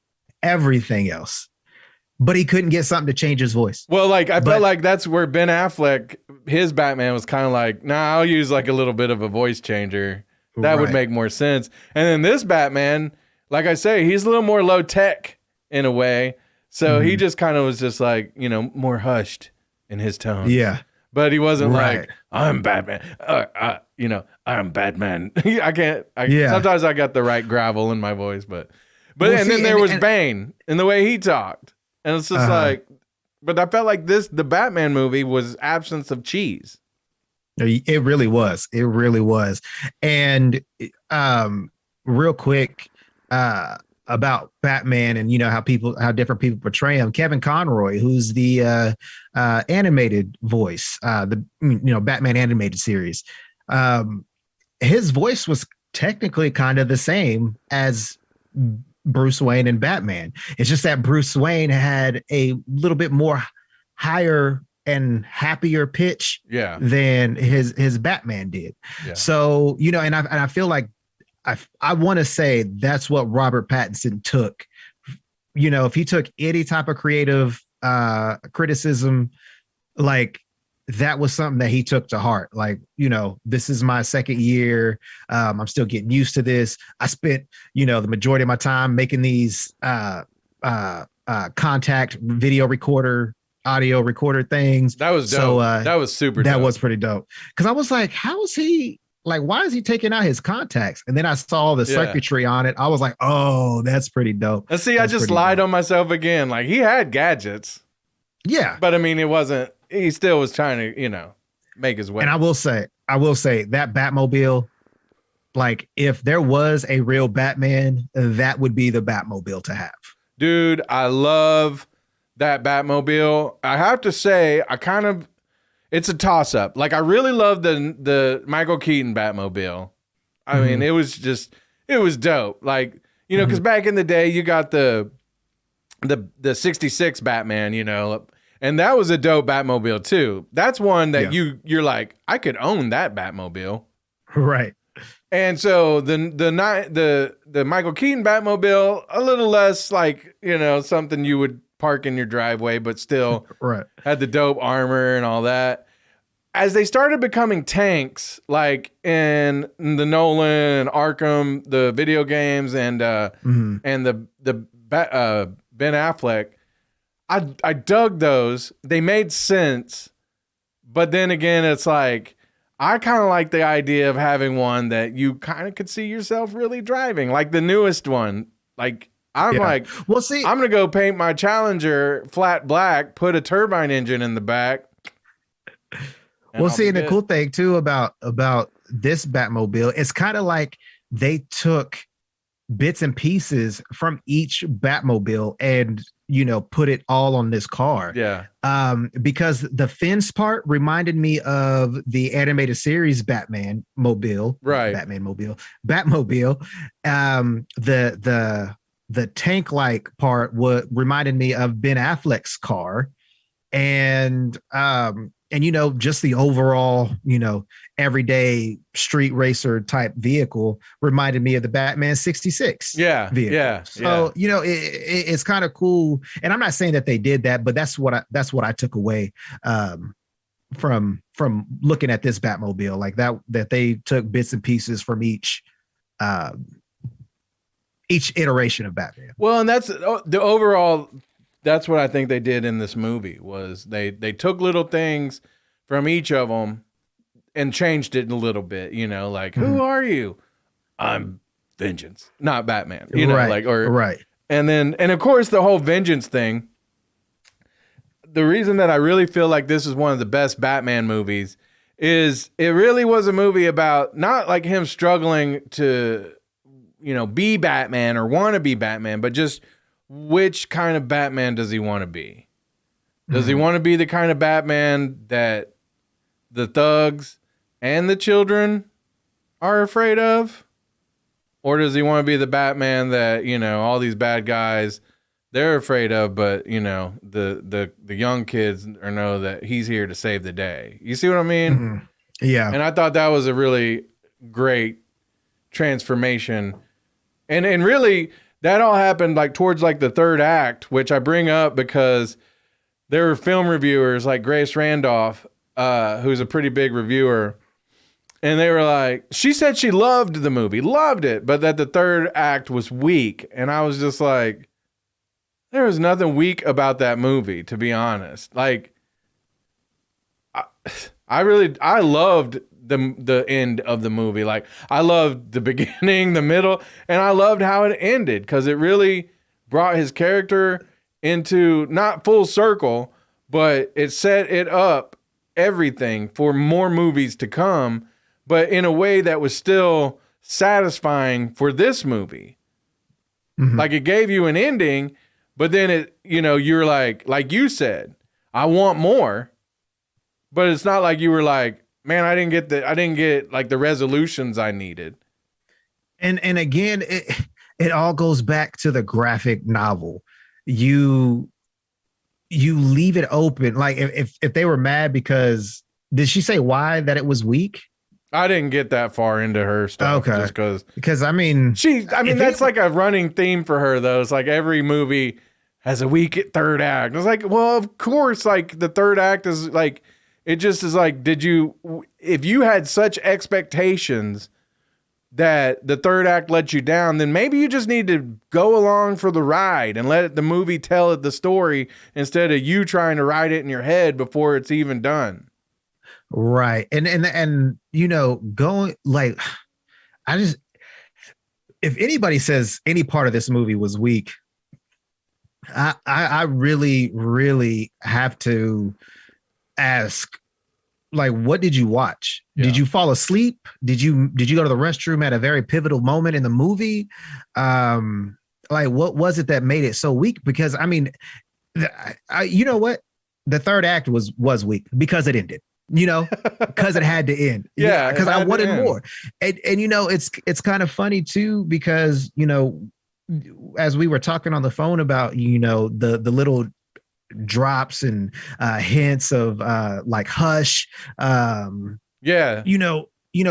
but he couldn't get something to change his voice. Well, like I felt like that's where Ben Affleck, his Batman was kind of like, nah, I'll use like a little bit of a voice changer. That would make more sense. And then this Batman, like I say, he's a little more low tech in a way. So he just kind of was just like, you know, more hushed in his tone. Yeah. But he wasn't like, I'm Batman. You know, I'm Batman. Sometimes I got the right gravel in my voice, but then there was Bane and the way he talked. And it's just like, but I felt like the Batman movie was absence of cheese. It really was. It really was. And real quick about Batman and, you know, how different people portray him. Kevin Conroy, who's the animated voice, Batman animated series. His voice was technically kind of the same as Bruce Wayne and Batman. It's just that Bruce Wayne had a little bit more higher and happier pitch than his Batman did. Yeah. So, you know, and I feel like I want to say that's what Robert Pattinson took. You know, if he took any type of creative criticism, like that was something that he took to heart. Like, you know, this is my second year. I'm still getting used to this. I spent, you know, the majority of my time making these contact video recorder, audio recorder things. That was dope. So that was super dope. That was pretty dope. Because I was like, how is he, like, why is he taking out his contacts? And then I saw the circuitry on it. I was like, oh, that's pretty dope. And see, I just lied on myself again. Like, he had gadgets. Yeah. But I mean, he still was trying to, you know, make his way. And I will say that Batmobile, like, if there was a real Batman, that would be the Batmobile to have. Dude, I love that Batmobile. I have to say, it's a toss up. Like, I really love the Michael Keaton Batmobile. I mean, it was dope. Like, you know, because back in the day, you got the 66 Batman, you know, and that was a dope Batmobile too. That's one that you're like, I could own that Batmobile. Right. And so the Michael Keaton Batmobile, a little less like, you know, something you would park in your driveway, but still had the dope armor and all that. as they started becoming tanks, like in the Nolan and Arkham, the video games, and the Ben Affleck, I dug those. They made sense, but then again, it's like I kind of like the idea of having one that you kind of could see yourself really driving, like the newest one. Like I'm like, well, see, I'm gonna go paint my Challenger flat black, put a turbine engine in the back. Well, see, and the cool thing too about this Batmobile, it's kind of like they took bits and pieces from each Batmobile and, you know, put it all on this car. Yeah. Because the fence part reminded me of the animated series Batman Mobile. Right. Batmobile. The tank-like part reminded me of Ben Affleck's car. And you know, just the overall, you know, everyday street racer type vehicle reminded me of the Batman 66 vehicle. Yeah. So, you know, it's kind of cool. And I'm not saying that they did that, but that's what I took away from looking at this Batmobile, like that they took bits and pieces from each iteration of Batman. Well, and that's the overall. That's what I think they did in this movie was they took little things from each of them and changed it a little bit, you know, like, who are you? I'm Vengeance, not Batman, you know, right. And then, and of course the whole vengeance thing, the reason that I really feel like this is one of the best Batman movies is it really was a movie about not like him struggling to, you know, be Batman or want to be Batman, but just which kind of Batman does he want to be? Does he want to be the kind of Batman that the thugs and the children are afraid of? Or does he want to be the Batman that, you know, all these bad guys, they're afraid of, but, you know, the young kids know that he's here to save the day. You see what I mean? Mm-hmm. Yeah. And I thought that was a really great transformation. And really, that all happened like towards like the third act, which I bring up because there were film reviewers like Grace Randolph, who's a pretty big reviewer. And they were like, she said she loved the movie, loved it, but that the third act was weak. And I was just like, there was nothing weak about that movie, to be honest. Like, I loved the end of the movie. Like, I loved the beginning, the middle, and I loved how it ended because it really brought his character into not full circle, but it set it up everything for more movies to come, but in a way that was still satisfying for this movie. Mm-hmm. Like, it gave you an ending, but then it, you know, you're like you said, I want more, but it's not like you were like, man, I didn't get like the resolutions I needed. And again, it all goes back to the graphic novel. You leave it open. Like if they were mad because, did she say why that it was weak? I didn't get that far into her stuff. Okay. Just because I mean that's like a running theme for her though. It's like every movie has a weak third act. It's like, well, of course, like the third act is like, it just is like, if you had such expectations that the third act let you down, then maybe you just need to go along for the ride and let the movie tell it the story instead of you trying to write it in your head before it's even done. Right. And you know, going like, if anybody says any part of this movie was weak, I really, really have to ask, like, what did you watch? Yeah. Did you fall asleep? Did you go to the restroom at a very pivotal moment in the movie? Like, what was it that made it so weak? Because I mean, you know what? The third act was weak because it ended. You know, because it had to end. Yeah, because I wanted more. And you know, it's kind of funny too, because, you know, as we were talking on the phone about, you know, the little drops and hints of like Hush, you know,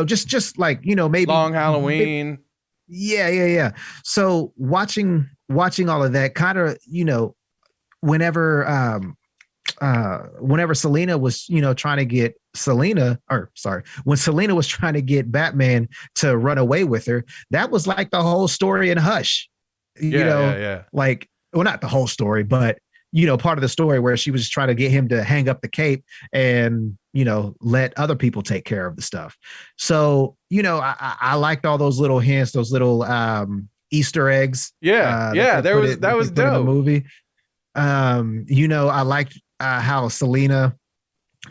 just like, you know, maybe Long Halloween. Yeah. So watching all of that kind of, you know, whenever Selena was, you know, trying to get when Selena was trying to get Batman to run away with her, that was like the whole story in Hush. Like, well, not the whole story, but part of the story where she was trying to get him to hang up the cape and let other people take care of the stuff. So I liked all those little hints, those little Easter eggs. That was dope. In the movie. I liked how Selena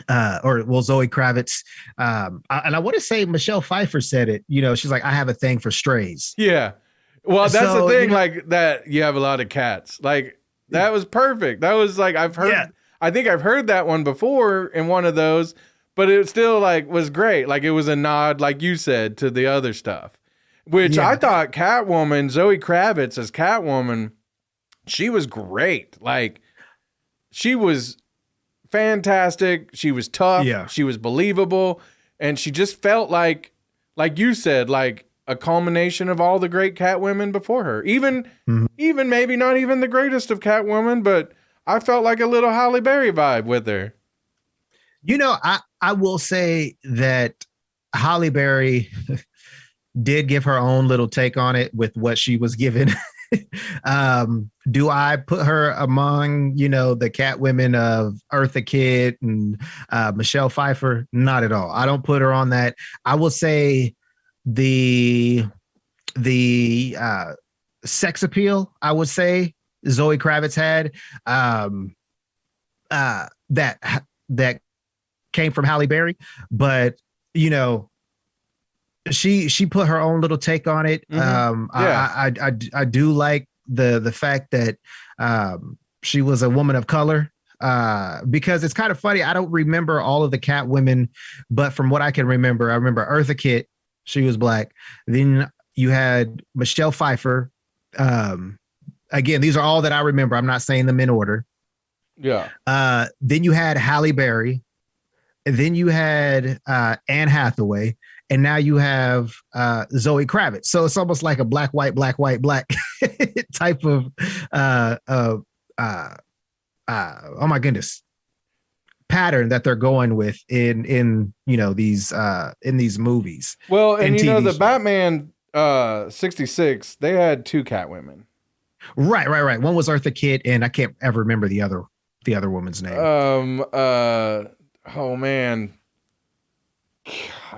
Zoe Kravitz, and I want to say Michelle Pfeiffer said it. She's like, I have a thing for strays. Yeah. Well, that's the thing, like that you have a lot of cats. Like that was perfect. That was like, I think I've heard that one before in one of those, but it still like was great. Like it was a nod, like you said, to the other stuff, which I thought Catwoman, Zoe Kravitz as Catwoman, she was great. Like she was fantastic. She was tough. Yeah. She was believable. And she just felt like you said, like a culmination of all the great Catwomen before her. Even maybe not even the greatest of Catwoman, but I felt like a little Halle Berry vibe with her. I will say that Halle Berry did give her own little take on it with what she was given. Do I put her among, the Catwomen of Eartha Kitt and Michelle Pfeiffer? Not at all. I don't put her on that. I will say the sex appeal, I would say Zoe Kravitz had, that came from Halle Berry, but she put her own little take on it. I do like the fact that she was a woman of color, because it's kind of funny. I don't remember all of the Catwomen, but from what I can remember, I remember Eartha Kitt. She was black. Then you had Michelle Pfeiffer. Again, these are all that I remember. I'm not saying them in order. Yeah. Then you had Halle Berry. And then you had Anne Hathaway. And now you have Zoe Kravitz. So it's almost like a black, white type of, oh my goodness, pattern that they're going with in these movies. Well, and the Batman 66, they had two Catwomen. Right. One was Eartha Kitt, and I can't ever remember the other woman's name. Oh man.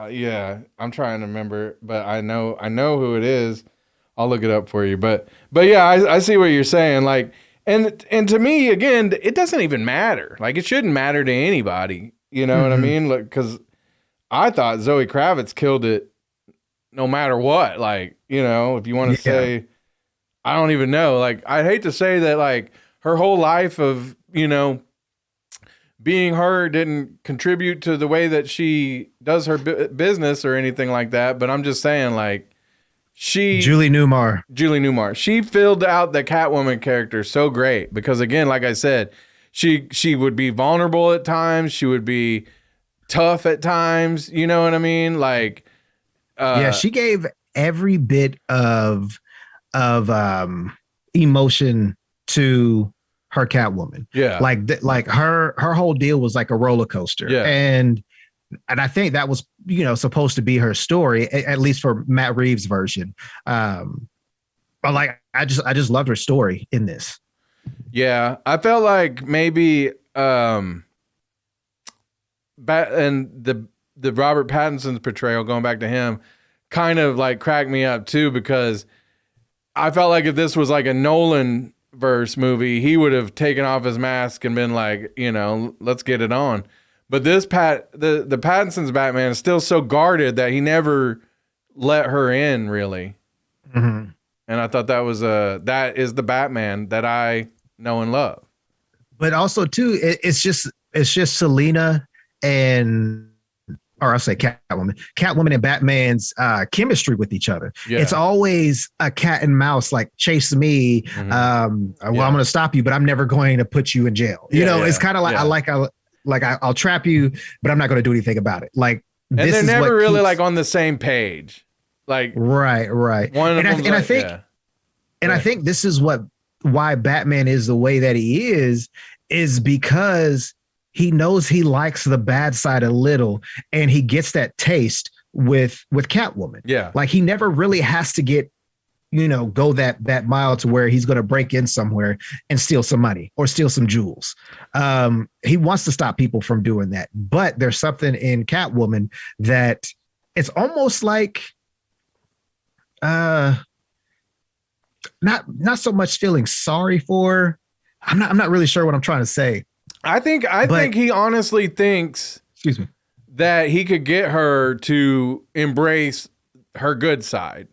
Yeah, I'm trying to remember, but I know who it is. I'll look it up for you. But yeah, I see what you're saying. Like, and to me, again, it doesn't even matter. Like, it shouldn't matter to anybody. You know what I mean? Like, because I thought Zoe Kravitz killed it, no matter what. Like, if you want to say, I don't even know. Like, I'd hate to say that, like, her whole life of being her didn't contribute to the way that she does her business or anything like that. But I'm just saying, like, Julie Newmar, she filled out the Catwoman character so great because, again, like I said, she would be vulnerable at times. She would be tough at times. You know what I mean? Like, she gave every bit of emotion to her Catwoman. Yeah. Like her whole deal was like a roller coaster. Yeah. And I think that was, supposed to be her story, at least for Matt Reeves' version. But like, I just loved her story in this. Yeah. I felt like maybe, and the Robert Pattinson's portrayal, going back to him, kind of like cracked me up too, because I felt like if this was like a Nolan verse movie, he would have taken off his mask and been like, let's get it on. But this the Pattinson's Batman is still so guarded that he never let her in, really. Mm-hmm. And I thought that is the Batman that I know and love. But also too, it's just Selena or I'll say Catwoman and Batman's chemistry with each other. Yeah. It's always a cat and mouse, like chase me. Mm-hmm. I'm going to stop you, but I'm never going to put you in jail. It's kind of like, I'll trap you, but I'm not going to do anything about it. Like, and they're never really like on the same page. Like, right. I think this is why Batman is the way that he is because he knows he likes the bad side a little, and he gets that taste with Catwoman. Yeah. Like he never really has to get, go that mile to where he's going to break in somewhere and steal some money or steal some jewels. He wants to stop people from doing that. But there's something in Catwoman that it's almost like not so much feeling sorry for. I'm not really sure what I'm trying to say. I think he honestly thinks, excuse me, that he could get her to embrace her good side.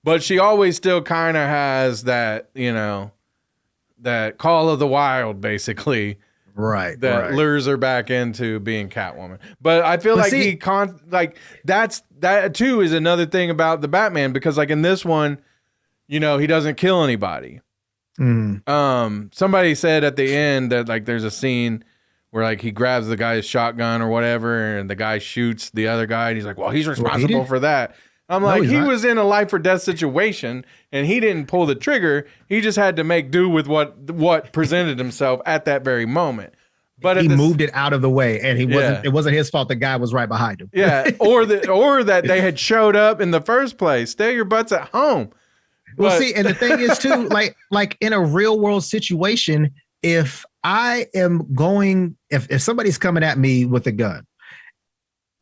But she always still kind of has that, that call of the wild, basically. Right. That lures her back into being Catwoman. But I feel that too is another thing about the Batman, because like in this one, he doesn't kill anybody. Somebody said at the end that like there's a scene where like he grabs the guy's shotgun or whatever, and the guy shoots the other guy, and he's like, well, he's responsible for that. I'm like, he was in a life or death situation, and he didn't pull the trigger. He just had to make do with what presented himself at that very moment. But he moved it out of the way, and it wasn't his fault. The guy was right behind him. Yeah, or that they had showed up in the first place. Stay your butts at home. Well, see, and the thing is too, like in a real world situation, if I am going, if somebody's coming at me with a gun,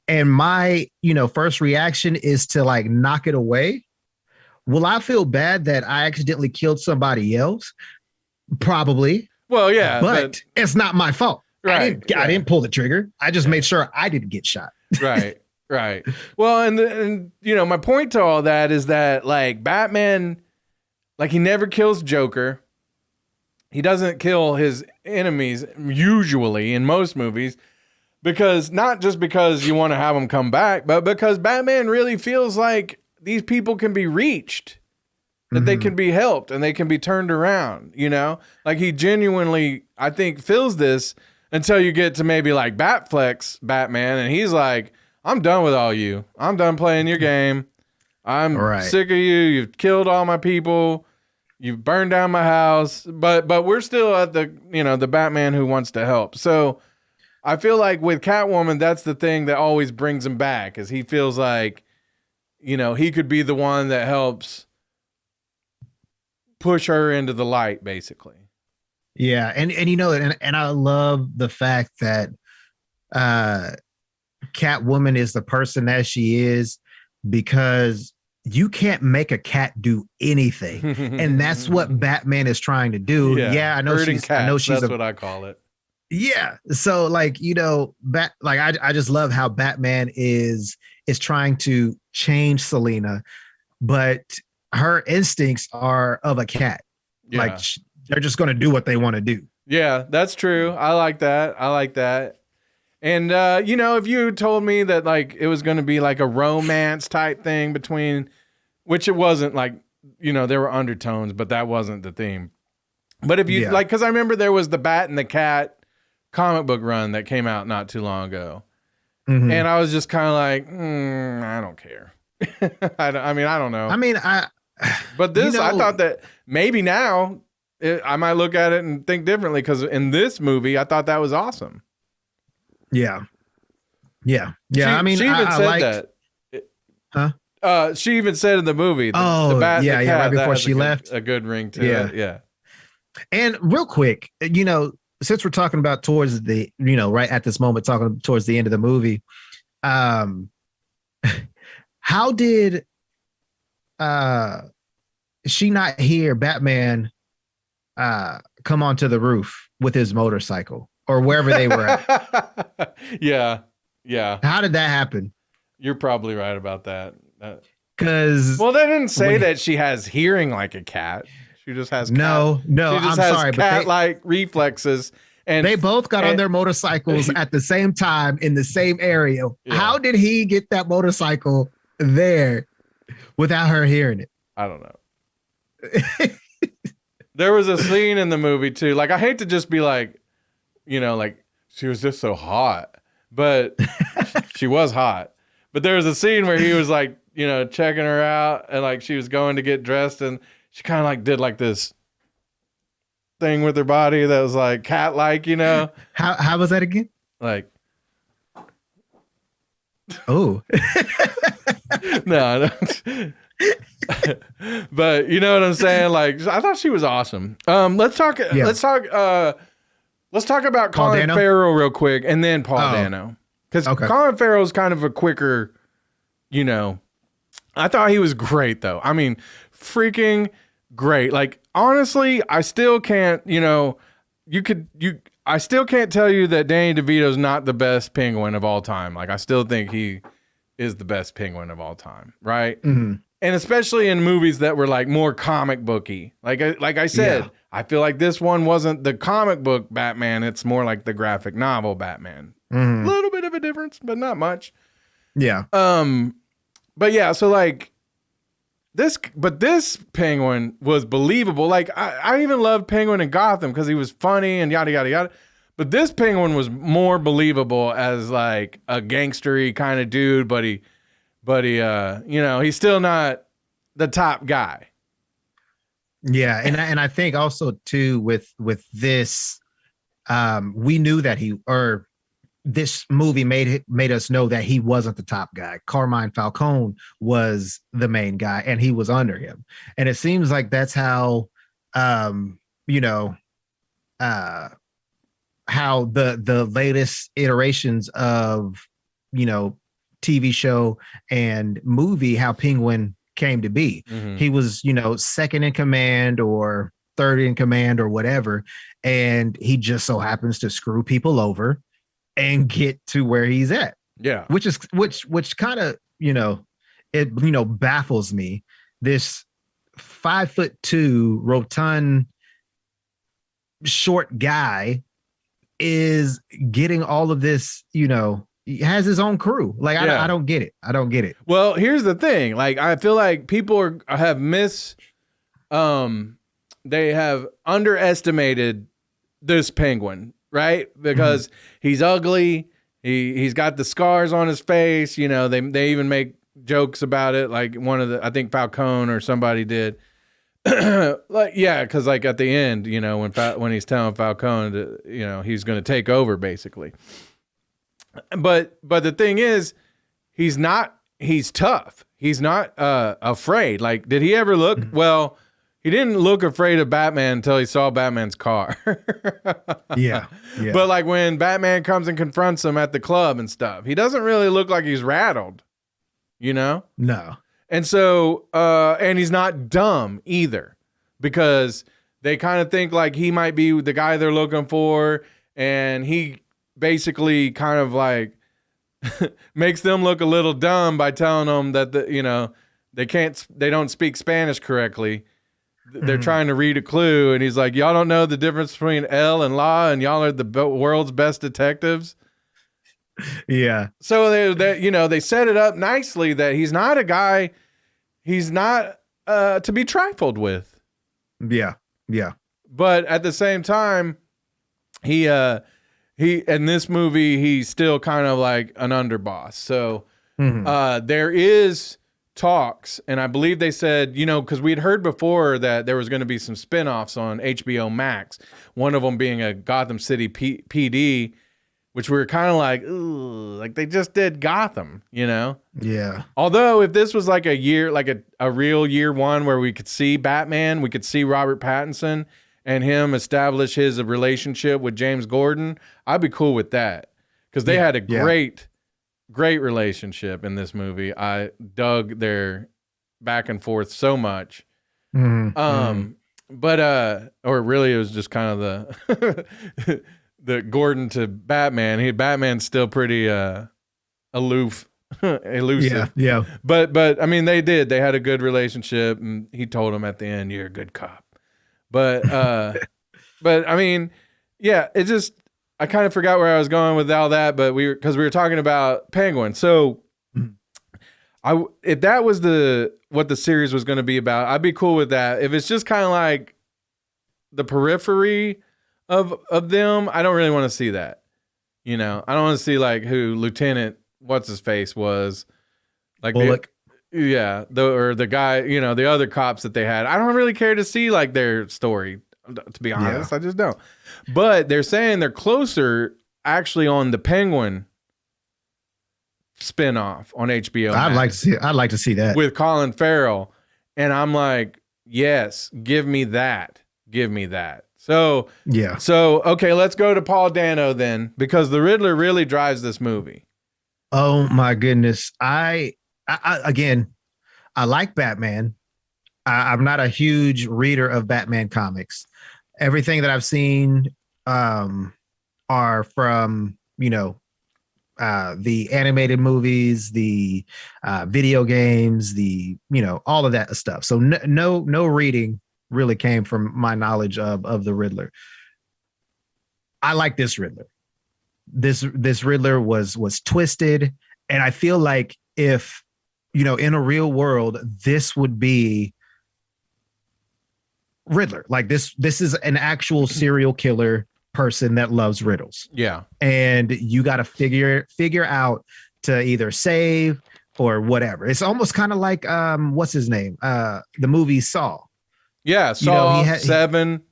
and my, first reaction is to like knock it away, will I feel bad that I accidentally killed somebody else? Probably. Well, yeah, but it's not my fault. Right. I didn't pull the trigger. I just made sure I didn't get shot. Right. Well, and my point to all that is that like Batman, like he never kills Joker. He doesn't kill his enemies usually in most movies, because not just because you want to have them come back, but because Batman really feels like these people can be reached, that they can be helped and they can be turned around, like he genuinely, I think, feels this until you get to maybe like Batflex Batman. And he's like, I'm done with all you. I'm done playing your game. I'm sick of you. You've killed all my people. You've burned down my house, but we're still at the, the Batman who wants to help. So I feel like with Catwoman, that's the thing that always brings him back, is he feels like, he could be the one that helps push her into the light, basically. Yeah. And I love the fact that Catwoman is the person that she is, because you can't make a cat do anything. And that's what Batman is trying to do. Yeah, I know she's that's what I call it. Yeah. So like, I just love how Batman is trying to change Selena, but her instincts are of a cat. Yeah. Like they're just going to do what they want to do. Yeah, that's true. I like that. And, if you told me that like it was going to be like a romance type thing between, which it wasn't, like, there were undertones, but that wasn't the theme. But if you like, because I remember there was the Bat and the Cat comic book run that came out not too long ago. And I was just kind of like, I don't care. I don't know. But this, I thought that maybe now I might look at it and think differently, because in this movie, I thought that was awesome. Yeah. She even said that. Huh? She even said in the movie, the Bat and the Cat, right before she left, a good ring to it. Yeah. And real quick, since we're talking about towards the, right at this moment, talking towards the end of the movie, how did she not hear Batman come onto the roof with his motorcycle or wherever they were at? Yeah. How did that happen? You're probably right about that. Because they didn't say that she has hearing like a cat. She just has cat-like reflexes. And they both got on their motorcycles at the same time in the same area. Yeah. How did he get that motorcycle there without her hearing it? I don't know. There was a scene in the movie too. Like, I hate to just be like, like she was just so hot, but she was hot. But there was a scene where he was like, checking her out, and like she was going to get dressed, and she kind of like did like this thing with her body that was like cat-like, How was that again? Like, Oh, no. But you know what I'm saying? Like, I thought she was awesome. Let's talk about Paul Colin Dano? Farrell real quick, and then Paul Oh. Dano, because Okay. Colin Farrell's kind of a quicker. You know, I thought he was great though. I mean, freaking great. Like, honestly, I still can't. You know, I still can't tell you that Danny DeVito's not the best Penguin of all time. Like, I still think he is the best Penguin of all time, right? Mm-hmm. And especially in movies that were like more comic booky. Like I said, Yeah. I feel like this one wasn't the comic book Batman. It's more like the graphic novel Batman. A Mm-hmm. little bit of a difference, but not much. Yeah. But yeah, so like this Penguin was believable. Like I even loved Penguin in Gotham because he was funny and yada yada yada. But this Penguin was more believable as like a gangstery kind of dude, but he you know, he's still not the top guy. Yeah, and I think also too with this, we knew that this movie made us know that he wasn't the top guy. Carmine Falcone was the main guy, and he was under him. And it seems like that's how, you know, how the latest iterations of, you know, TV show and movie, how Penguin came to be. Mhm. He was, you know, second in command or third in command or whatever, and he just so happens to screw people over and get to where he's at. Yeah. Which kind of, you know, it, you know, baffles me. This 5'2" rotund short guy is getting all of this, you know, he has his own crew. Like, Yeah. I don't get it. I don't get it. Well, here's the thing. Like, I feel like people they have underestimated this Penguin, right? Because he's ugly. He's got the scars on his face. You know, they even make jokes about it. Like I think Falcone or somebody did. Like, yeah, because like at the end, you know, when he's telling Falcone to, you know, he's going to take over basically. But the thing is, he's tough. He's not afraid. Like, did he ever look? Well, he didn't look afraid of Batman until he saw Batman's car. Yeah. But like when Batman comes and confronts him at the club and stuff, he doesn't really look like he's rattled, you know? No. And so, and he's not dumb either, because they kind of think like he might be the guy they're looking for, and he basically kind of like makes them look a little dumb by telling them that they don't speak Spanish correctly. They're trying to read a clue, and he's like, "Y'all don't know the difference between L and La, and y'all are the world's best detectives." Yeah. So they set it up nicely that he's not a guy. He's not to be trifled with. Yeah. Yeah. But at the same time, he in this movie, he's still kind of like an underboss. So there is talks, and I believe they said, you know, because we'd heard before that there was going to be some spinoffs on HBO Max, one of them being a Gotham City PD, which we were kind of like, ooh, like they just did Gotham, you know? Yeah. Although if this was like a year, like a real year one where we could see Batman, we could see Robert Pattinson and him establish his relationship with James Gordon, I'd be cool with that. Because they had a great relationship in this movie. I dug their back and forth so much. But or really it was just kind of the the Gordon to Batman. Batman's still pretty elusive. Yeah. But I mean they had a good relationship, and he told him at the end, "You're a good cop." But but I mean, yeah, it just, I kind of forgot where I was going with all that, but because we were talking about Penguin. So if that was what the series was going to be about, I'd be cool with that. If it's just kind of like the periphery of them, I don't really want to see that. You know, I don't want to see like who Lieutenant what's his face was, like Bullock. the guy, you know, the other cops that they had. I don't really care to see like their story, to be honest. I just don't. But they're saying they're closer actually on the Penguin spinoff on HBO. I'd like to see that with Colin Farrell, and I'm like, yes, give me that. So yeah. So okay, let's go to Paul Dano then, because the Riddler really drives this movie. Oh my goodness. I again, I like Batman. I'm not a huge reader of Batman comics. Everything that I've seen are from, the animated movies, the video games, all of that stuff. So no reading really came from my knowledge of the Riddler. I like this Riddler. This Riddler was twisted, and I feel like if in a real world, this would be Riddler. Like this is an actual serial killer person that loves riddles. Yeah. And you got to figure out to either save or whatever. It's almost kind of like what's his name? The movie Saw. Yeah, Saw, 7.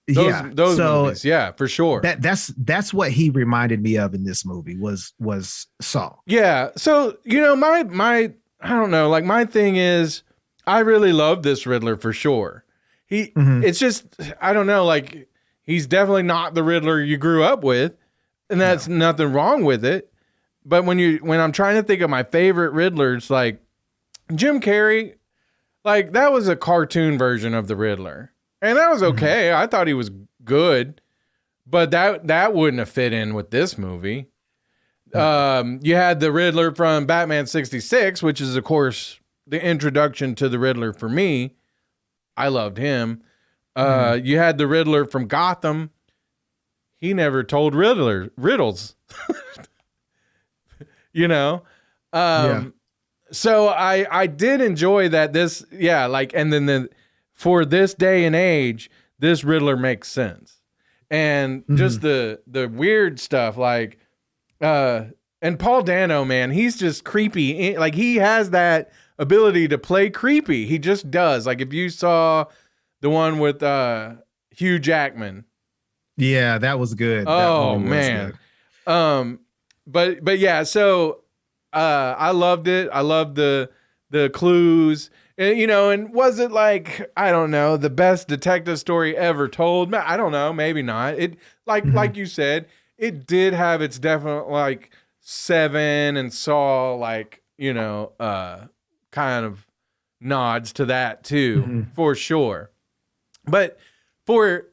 Those movies. Yeah, for sure. That's what he reminded me of in this movie was Saw. Yeah. So, my I don't know, like my thing is I really love this Riddler for sure. It's just, I don't know, like he's definitely not the Riddler you grew up with, and that's nothing wrong with it. But when I'm trying to think of my favorite Riddlers, like Jim Carrey, like that was a cartoon version of the Riddler. And that was okay. I thought he was good, but that wouldn't have fit in with this movie. You had the Riddler from Batman 66, which is of course the introduction to the Riddler for me. I loved him. You had the Riddler from Gotham. He never told riddles. So I did enjoy that and then for this day and age, this Riddler makes sense. And just the weird stuff like and Paul Dano, man, he's just creepy. Like he has that ability to play creepy. He just does. Like if you saw the one with Hugh Jackman. Yeah, that was good. Oh man. Good. But yeah, so I loved it. I loved the clues. And, and was it like, I don't know, the best detective story ever told? I don't know, maybe not. It like you said, it did have its definite like Seven and Saw kind of nods to that too, for sure. But for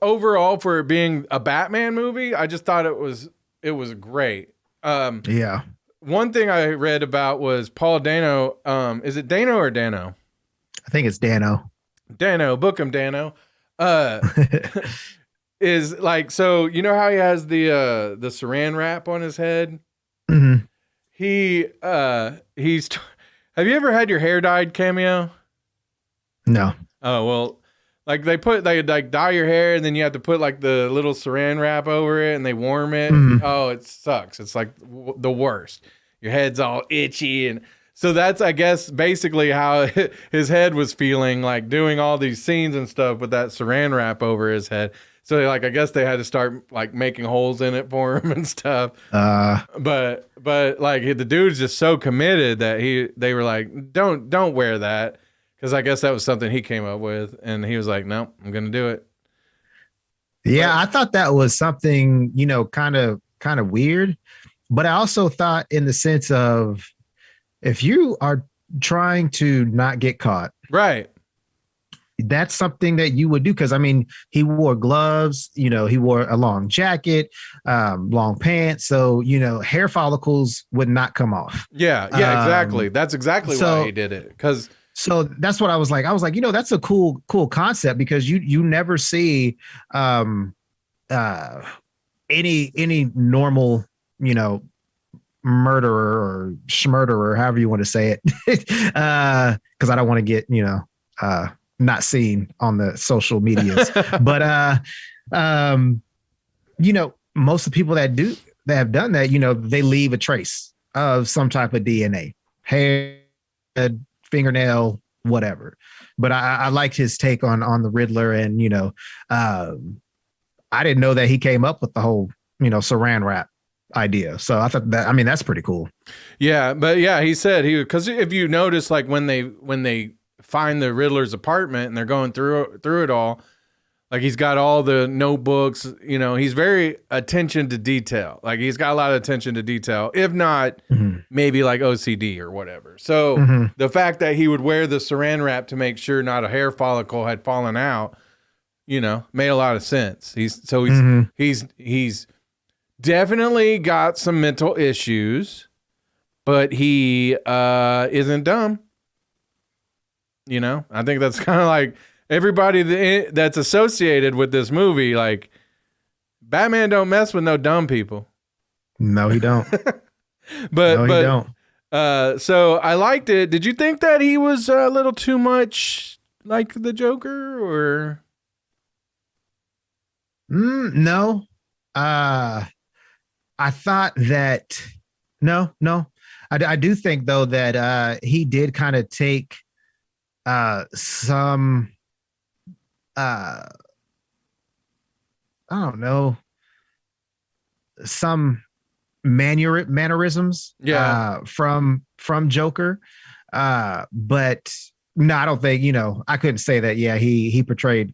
overall, for it being a Batman movie, I just thought it was great. Yeah. One thing I read about was Paul Dano. Is it Dano or Dano? I think it's Dano. Dano, book him, Dano. Is like, so you know how he has the saran wrap on his head? Mm-hmm. He's have you ever had your hair dyed, Cameo? No. Oh, well, like they like dye your hair and then you have to put like the little saran wrap over it and they warm it. Oh, it sucks. It's like the worst. Your head's all itchy. And so that's, I guess, basically how his head was feeling, like doing all these scenes and stuff with that saran wrap over his head. So like, I guess they had to start like making holes in it for him and stuff. But like the dude's just so committed that they were like, don't wear that. Cause I guess that was something he came up with and he was like, no, I'm going to do it. Yeah. I thought that was something, kind of weird, but I also thought in the sense of if you are trying to not get caught, right, that's something that you would do. Cause I mean, he wore gloves, he wore a long jacket, long pants. So, hair follicles would not come off. Yeah. Exactly. That's exactly why he did it. So that's what I was like, that's a cool concept because you never see, any normal, murderer or schmurderer, however you want to say it. Cause I don't want to get, not seen on the social medias, but, most of the people that have done that, they leave a trace of some type of DNA, hair, fingernail, whatever. But I liked his take on the Riddler. And, I didn't know that he came up with the whole, saran wrap idea. So I thought that, I mean, that's pretty cool. Yeah, but yeah, he said because if you notice, like when they find the Riddler's apartment and they're going through it all, like he's got all the notebooks, he's very attention to detail. Like he's got a lot of attention to detail, if not maybe like OCD or whatever. So the fact that he would wear the saran wrap to make sure not a hair follicle had fallen out, made a lot of sense. He's definitely got some mental issues, but he isn't dumb. I think that's kind of like everybody that's associated with this movie. Like Batman don't mess with no dumb people. No, he don't. but he don't. So I liked it. Did you think that he was a little too much like the Joker, or? No. I thought that no. I do think though that he did kind of take some I don't know, some mannerisms from Joker, but no, I don't think I couldn't say that. Yeah, he portrayed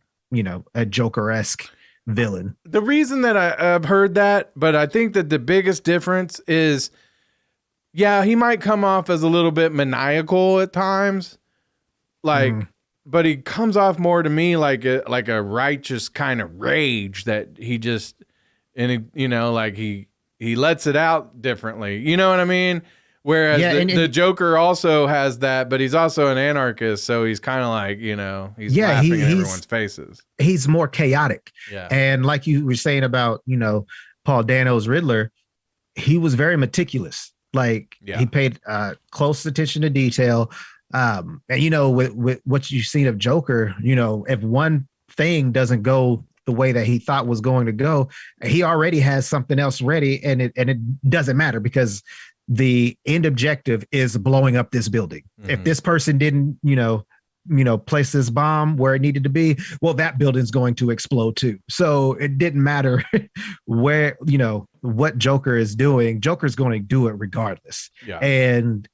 a Joker-esque villain. The reason that I've heard that, but I think that the biggest difference is, he might come off as a little bit maniacal at times, like, but he comes off more to me like a righteous kind of rage that he just, and he lets it out differently. You know what I mean? Whereas the Joker also has that, but he's also an anarchist, so he's kind of like, he's laughing in everyone's faces. He's more chaotic. Yeah. And like you were saying about, Paul Dano's Riddler, he was very meticulous. Like he paid close attention to detail. And with what you've seen of Joker, if one thing doesn't go the way that he thought was going to go, he already has something else ready, and it doesn't matter because the end objective is blowing up this building. If this person didn't, place this bomb where it needed to be, well, that building's going to explode too. So it didn't matter where, what Joker is doing. Joker's going to do it regardless. Yeah. And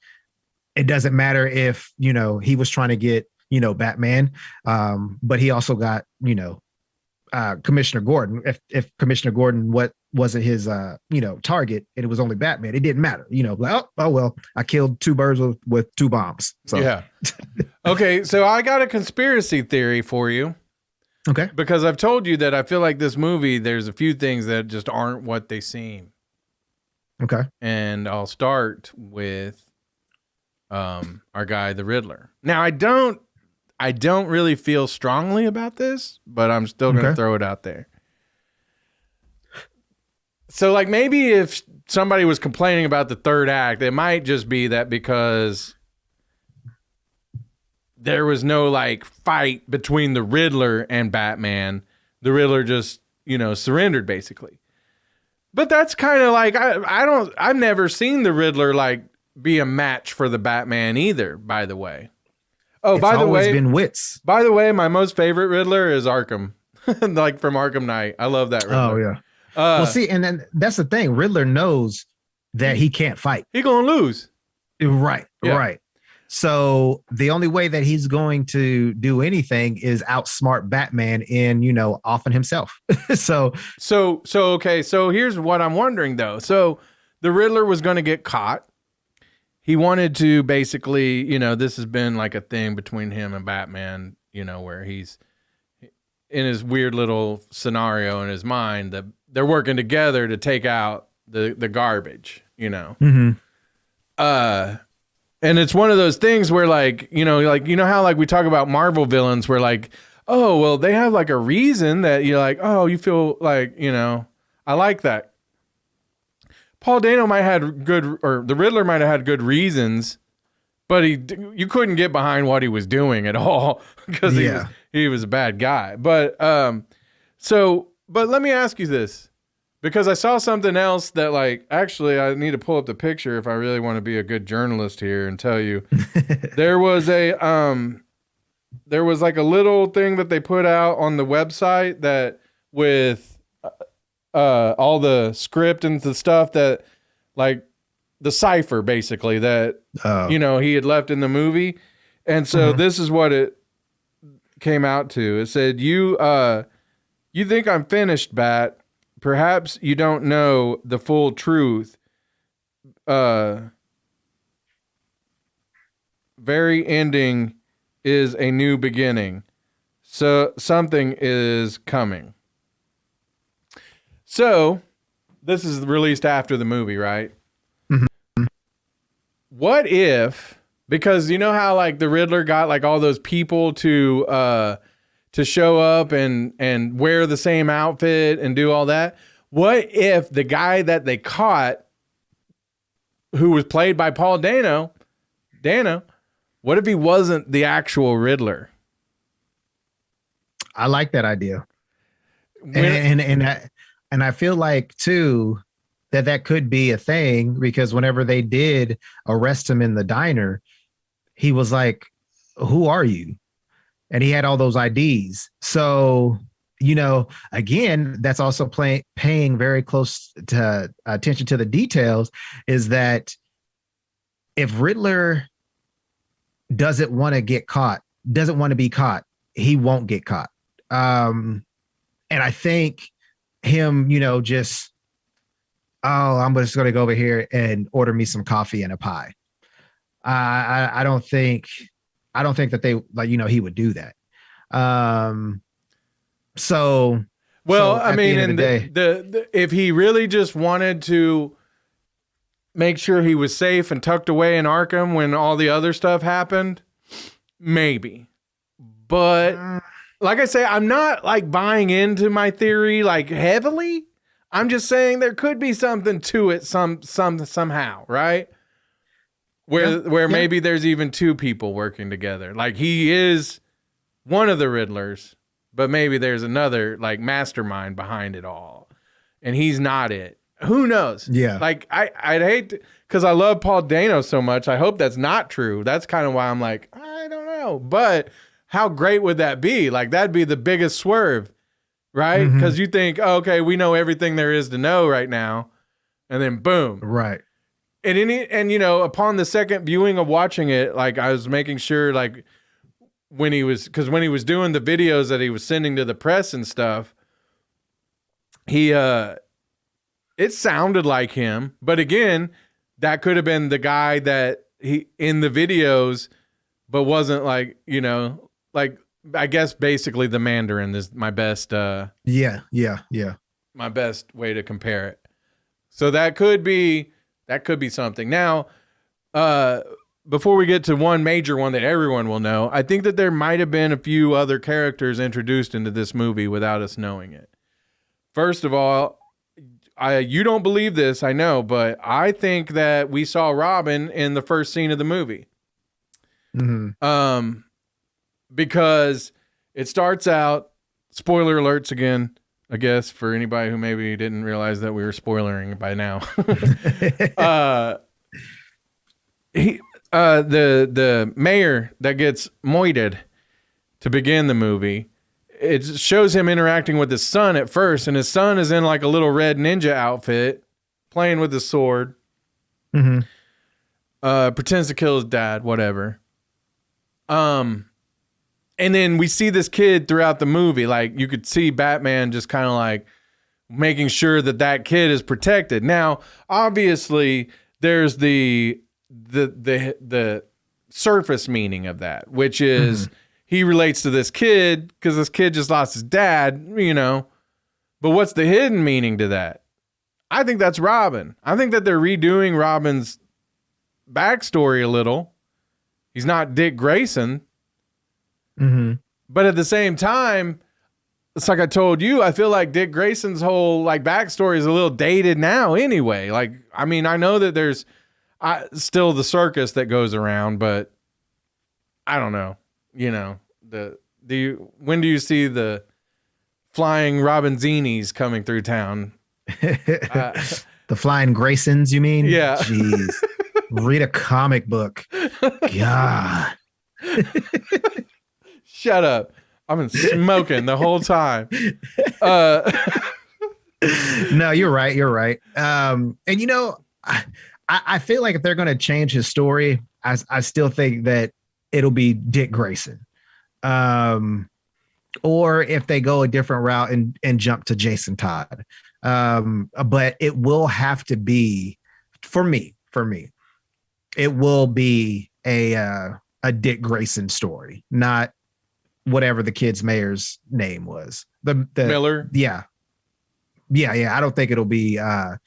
it doesn't matter if, he was trying to get, Batman, but he also got, Commissioner Gordon. If Commissioner Gordon wasn't his target and it was only Batman, it didn't matter. Like, oh well, I killed two birds with two bombs. So yeah. Okay, so I got a conspiracy theory for you. Okay. Because I've told you that I feel like this movie, there's a few things that just aren't what they seem. Okay. And I'll start with our guy, the Riddler. Now, I don't really feel strongly about this, but I'm still going to throw it out there. So, like, maybe if somebody was complaining about the third act, it might just be that because there was no, like, fight between the Riddler and Batman, the Riddler just, surrendered, basically. But that's kind of like, I've never seen the Riddler, like, be a match for the Batman either, by the way. Oh, it's by the way, been wits. By the way, my most favorite Riddler is Arkham, like from Arkham Knight. I love that Riddler. Oh yeah. Well, see, and then that's the thing. Riddler knows that he can't fight. He's gonna lose. Right. Yeah. Right. So the only way that he's going to do anything is outsmart Batman in, often himself. So okay. So here's what I'm wondering though. So the Riddler was going to get caught. He wanted to basically, this has been like a thing between him and Batman, where he's in his weird little scenario in his mind that they're working together to take out the garbage, And it's one of those things where like, how like we talk about Marvel villains where like, oh, well, they have like a reason that you're like, oh, you feel like, I like that. Paul Dano might have the Riddler might have had good reasons, but you couldn't get behind what he was doing at all because he was a bad guy. But but let me ask you this, because I saw something else that like, actually I need to pull up the picture if I really want to be a good journalist here and tell you. there was like a little thing that they put out on the website that with all the script and the stuff that, like, the cipher basically that he had left in the movie, and so this is what it came out to. It said, "You think I'm finished, Bat? Perhaps you don't know the full truth. Very ending is a new beginning. So something is coming." So this is released after the movie, right? Mm-hmm. What if, because you know how like the Riddler got like all those people to show up and wear the same outfit and do all that? What if the guy that they caught, who was played by Paul Dano, what if he wasn't the actual Riddler? I like that idea. And I feel like too that could be a thing, because whenever they did arrest him in the diner, he was like, "Who are you?" And he had all those IDs. So, again, that's also paying very close to attention to the details, is that if Riddler doesn't want to be caught, he won't get caught. And I think him, I'm just going to go over here and order me some coffee and a pie. I don't think that they he would do that. If he really just wanted to make sure he was safe and tucked away in Arkham when all the other stuff happened, maybe. But like I say, I'm not like buying into my theory like heavily. I'm just saying there could be something to it somehow, right? Where maybe there's even two people working together. Like he is one of the Riddlers, but maybe there's another like mastermind behind it all, and he's not it. Who knows? Yeah. Like I'd hate to, because I love Paul Dano so much. I hope that's not true. That's kind of why I'm like, I don't know. But how great would that be? Like that'd be the biggest swerve, right? Because you think, oh, okay, we know everything there is to know right now, and then boom, right. And upon the second viewing of watching it, like I was making sure, like when he was doing the videos that he was sending to the press and stuff, it sounded like him. But again, that could have been the guy that he in the videos, but wasn't like, like I guess basically the Mandarin is my best. My best way to compare it. So that could be something. Now, before we get to one major one that everyone will know, I think that there might have been a few other characters introduced into this movie without us knowing it. First of all, you don't believe this, I know, but I think that we saw Robin in the first scene of the movie. Because it starts out, spoiler alerts again, I guess, for anybody who maybe didn't realize that we were spoilering by now. The mayor that gets moited to begin the movie, it shows him interacting with his son at first, and his son is in like a little red ninja outfit, playing with his sword. Pretends to kill his dad, whatever. And then we see this kid throughout the movie. Like you could see Batman just kind of like making sure that kid is protected. Now, obviously, there's the surface meaning of that, which is he relates to this kid because this kid just lost his dad, But what's the hidden meaning to that? I think that's Robin. I think that they're redoing Robin's backstory a little. He's not Dick Grayson. But at the same time, it's like I told you, I feel like Dick Grayson's whole like backstory is a little dated now anyway. Like, I mean, I know that there's still the circus that goes around, but I don't know, when do you see the flying Robinzinis coming through town? The flying Graysons, you mean? Yeah. Jeez. Read a comic book. God. Shut up. I've been smoking the whole time. No, you're right. You're right. And I feel like if they're going to change his story, I still think that it'll be Dick Grayson. Or if they go a different route and jump to Jason Todd. But it will have to be for me, it will be a Dick Grayson story, not whatever the kid's mayor's name was. The Miller. Yeah. I don't think it'll be him.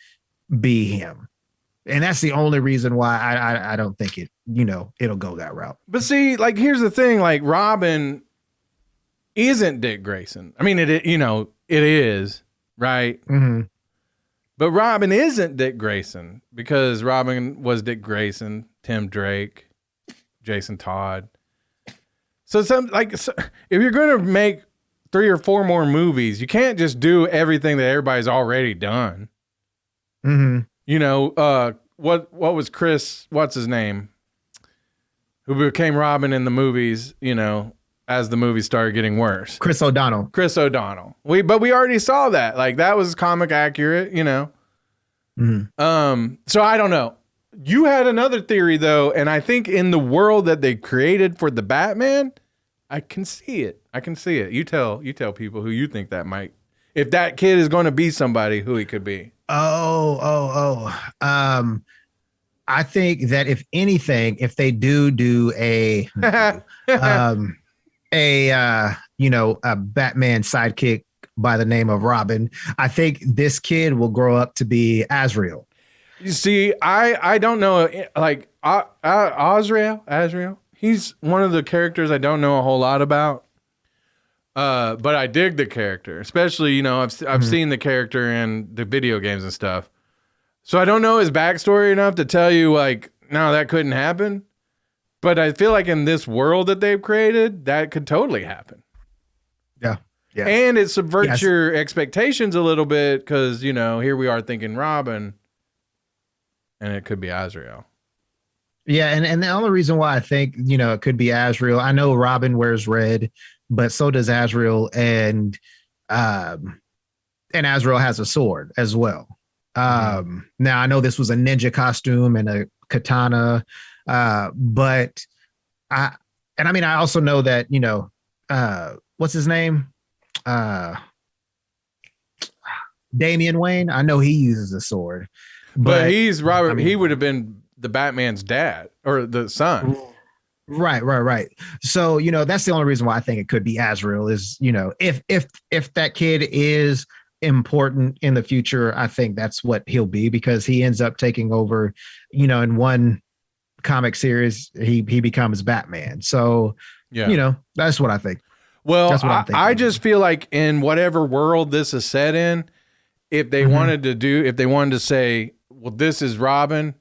And that's the only reason why I don't think it'll go that route. But see, like, here's the thing, like, Robin isn't Dick Grayson. I mean, it is, right? Mm-hmm. But Robin isn't Dick Grayson because Robin was Dick Grayson, Tim Drake, Jason Todd. So if you're going to make 3 or 4 more movies, you can't just do everything that everybody's already done. Mm-hmm. What was Chris, what's his name? Who became Robin in the movies, as the movie started getting worse. Chris O'Donnell. But we already saw that. Like, that was comic accurate, Mm-hmm. So I don't know. You had another theory though, and I think in the world that they created for the Batman, I can see it. You tell people who you think that might, if that kid is going to be somebody, who he could be. I think that if anything, if they do a Batman sidekick by the name of Robin, I think this kid will grow up to be Azrael. You see, I don't know, like, Azrael. He's one of the characters I don't know a whole lot about. But I dig the character, especially, I've seen the character in the video games and stuff. So I don't know his backstory enough to tell you, like, no, that couldn't happen. But I feel like in this world that they've created, that could totally happen. Yeah. And it subverts your expectations a little bit because, here we are thinking Robin, and it could be Azrael. Yeah, and the only reason why I think, it could be Azrael, I know Robin wears red, but so does Azrael, and Azrael has a sword as well. Now I know this was a ninja costume and a katana, but I also know that, what's his name? Damian Wayne. I know he uses a sword, but he's Robert. He would have been the Batman's dad or the son. Right. So, that's the only reason why I think it could be Azrael is, if that kid is important in the future, I think that's what he'll be, because he ends up taking over, in one comic series, he becomes Batman. So, that's what I think. Well, I just feel like in whatever world this is set in, if they wanted to say, well, this is Robin,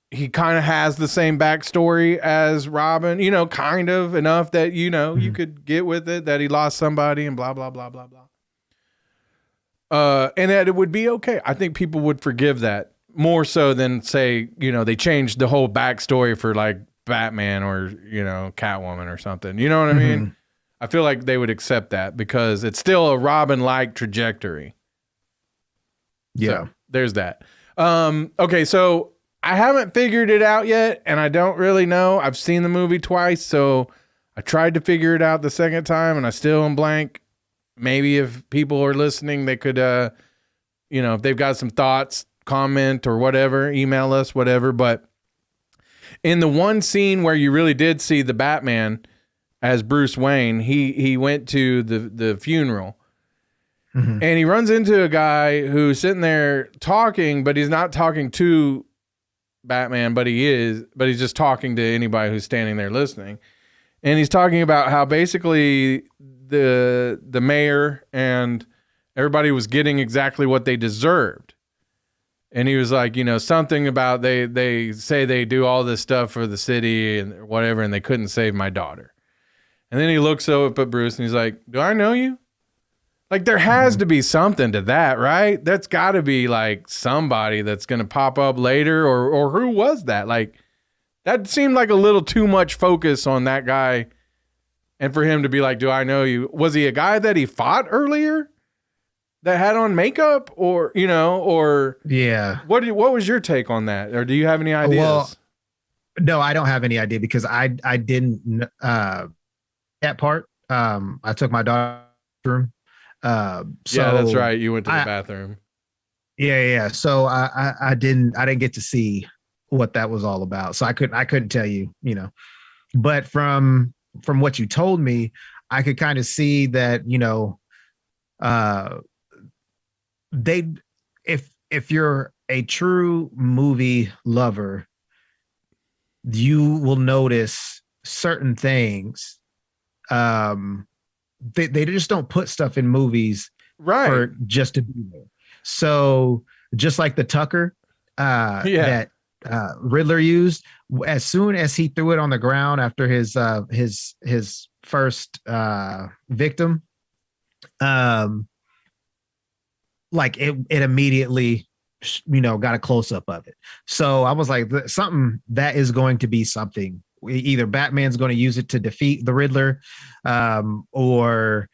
he kind of has the same backstory as Robin, kind of enough that, you could get with it, that he lost somebody and blah, blah, blah, blah, blah. And that it would be okay. I think people would forgive that more so than say, they changed the whole backstory for like Batman or, Catwoman or something. You know what I mean? I feel like they would accept that because it's still a Robin-like trajectory. Yeah. So, there's that. Okay, so I haven't figured it out yet, and I don't really know. I've seen the movie twice, so I tried to figure it out the second time, and I still am blank. Maybe if people are listening, they could, if they've got some thoughts, comment or whatever, email us, whatever. But in the one scene where you really did see the Batman as Bruce Wayne, he went to the funeral. And he runs into a guy who's sitting there talking, but he's not talking to Batman, but he's just talking to anybody who's standing there listening. And he's talking about how basically the mayor and everybody was getting exactly what they deserved. And he was like, something about they say they do all this stuff for the city and whatever, and they couldn't save my daughter. And then he looks up at Bruce and he's like, do I know you? Like, there has to be something to that, right? That's got to be like somebody that's going to pop up later, or who was that? Like, that seemed like a little too much focus on that guy. And for him to be like, do I know you? Was he a guy that he fought earlier? that had on makeup, or or Yeah. what was your take on that, or do you have any ideas? Well, no, I don't have any idea because I didn't that part. I took my daughter to the room. So yeah, that's right. You went to the bathroom. Yeah. So I didn't get to see what that was all about. So I couldn't tell you, but from what you told me, I could kind of see that, they, if you're a true movie lover, you will notice certain things. They just don't put stuff in movies Right. for just to be there. So just like the Tucker that Riddler used, as soon as he threw it on the ground after his first victim, like it immediately, got a close up of it. So I was like, something that is going to be something. Either Batman's going to use it to defeat the Riddler, or,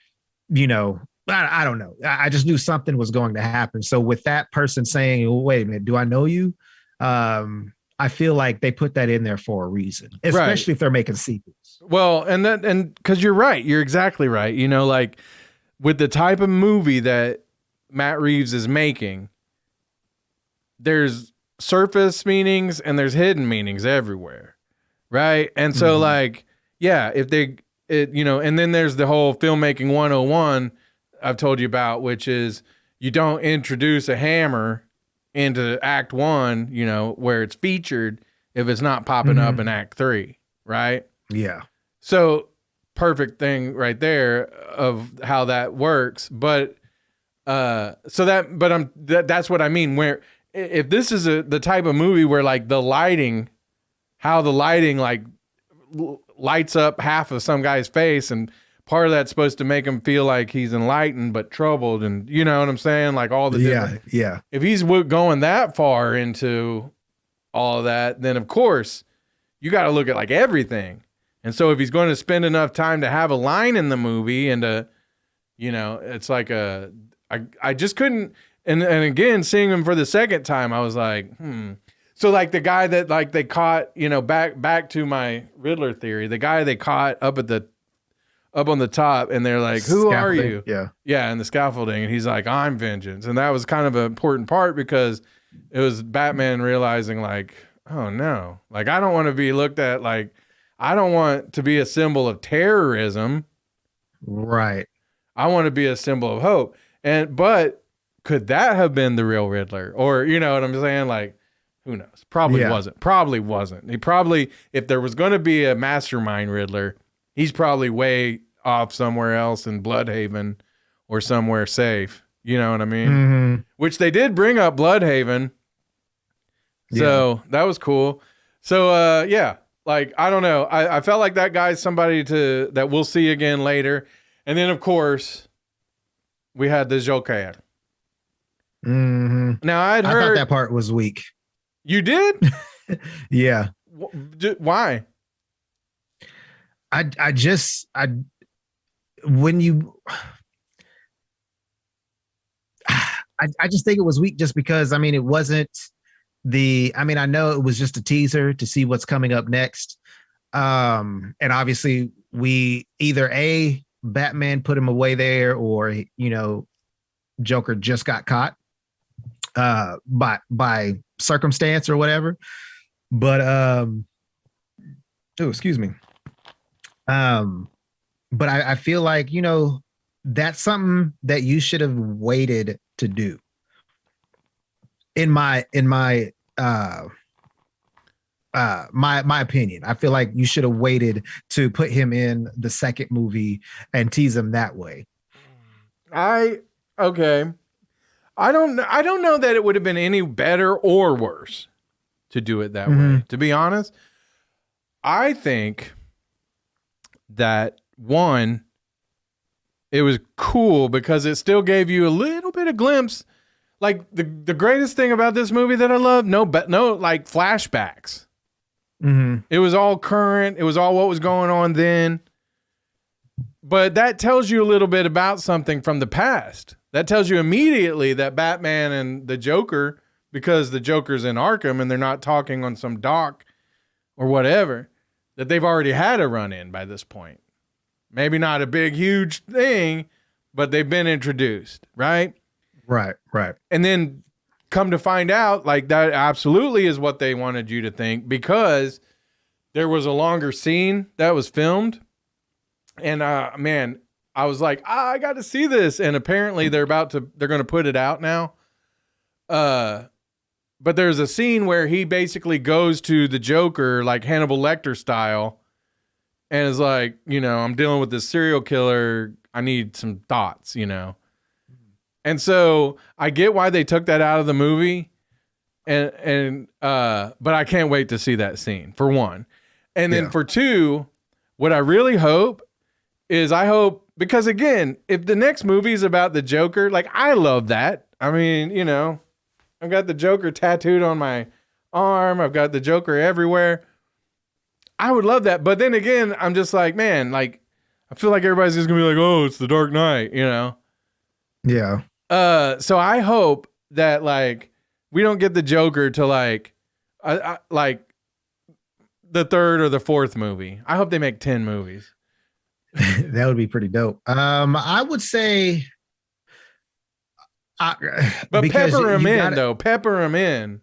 I don't know. I just knew something was going to happen. So with that person saying, well, wait a minute, do I know you? I feel like they put that in there for a reason, especially if they're making sequels. Well, and because you're right. You're exactly right. Like with the type of movie that Matt Reeves is making, there's surface meanings and there's hidden meanings everywhere. Right. And so like, yeah, if and then there's the whole filmmaking 101 I've told you about, which is you don't introduce a hammer into act 1, where it's featured if it's not popping up in act 3. Right. Yeah. So perfect thing right there of how that works. But, that's what I mean, where if this is the type of movie where like how the lighting like lights up half of some guy's face, and part of that's supposed to make him feel like he's enlightened but troubled, and you know what I'm saying, like all the different. Yeah. If he's going that far into all of that, then of course you got to look at like everything. And so if he's going to spend enough time to have a line in the movie, and it's like I just couldn't. And again, seeing him for the second time, I was like, So like the guy that like they caught, back to my Riddler theory, the guy they caught up on the top, and they're like, who are you? Yeah. And the scaffolding. And he's like, I'm vengeance. And that was kind of an important part because it was Batman realizing like, oh no, like I don't want to be looked at like, I don't want to be a symbol of terrorism. Right. I want to be a symbol of hope. But could that have been the real Riddler? Or, you know what I'm saying? Like, who knows? Probably wasn't. He probably, if there was going to be a mastermind Riddler, he's probably way off somewhere else in Bloodhaven or somewhere safe. You know what I mean? Which they did bring up Bloodhaven. So that was cool. So, like, I don't know. I felt like that guy's somebody that we'll see again later. And then, of course, we had the Joker. Now, I thought that part was weak. You did? Yeah. Why? I just think it was weak just because, it wasn't I know it was just a teaser to see what's coming up next. And obviously we either Batman put him away there, or, Joker just got caught by circumstance or whatever. But excuse me. But I feel like, that's something that you should have waited to do. In my opinion, I feel like you should have waited to put him in the second movie and tease him that way. Okay. I don't know that it would have been any better or worse to do it that way. To be honest, I think that one, it was cool because it still gave you a little bit of glimpse. Like the greatest thing about this movie that I love, no like flashbacks. It was all current. It was all what was going on then. But that tells you a little bit about something from the past. That tells you immediately that Batman and the Joker, because the Joker's in Arkham and they're not talking on some dock or whatever, that they've already had a run-in by this point. Maybe not a big, huge thing, but they've been introduced, right? Right. And then come to find out, like, that absolutely is what they wanted you to think, because there was a longer scene that was filmed. And, man, I was like, I got to see this. And apparently they're going to put it out now. But there's a scene where he basically goes to the Joker, like Hannibal Lecter style, and is like, I'm dealing with this serial killer. I need some thoughts, And so I get why they took that out of the movie. But I can't wait to see that scene, for one. And then for two, what I really hope is because again, if the next movie is about the Joker, like, I love that. I mean, I've got the Joker tattooed on my arm. I've got the Joker everywhere. I would love that. But then again, I'm just like, man, like, I feel like everybody's just gonna be like, oh, it's the Dark Knight, Yeah. So I hope that, like, we don't get the Joker to like the third or the fourth movie. I hope they make 10 movies. That would be pretty dope. I would say, but pepper him in, though. Pepper him in.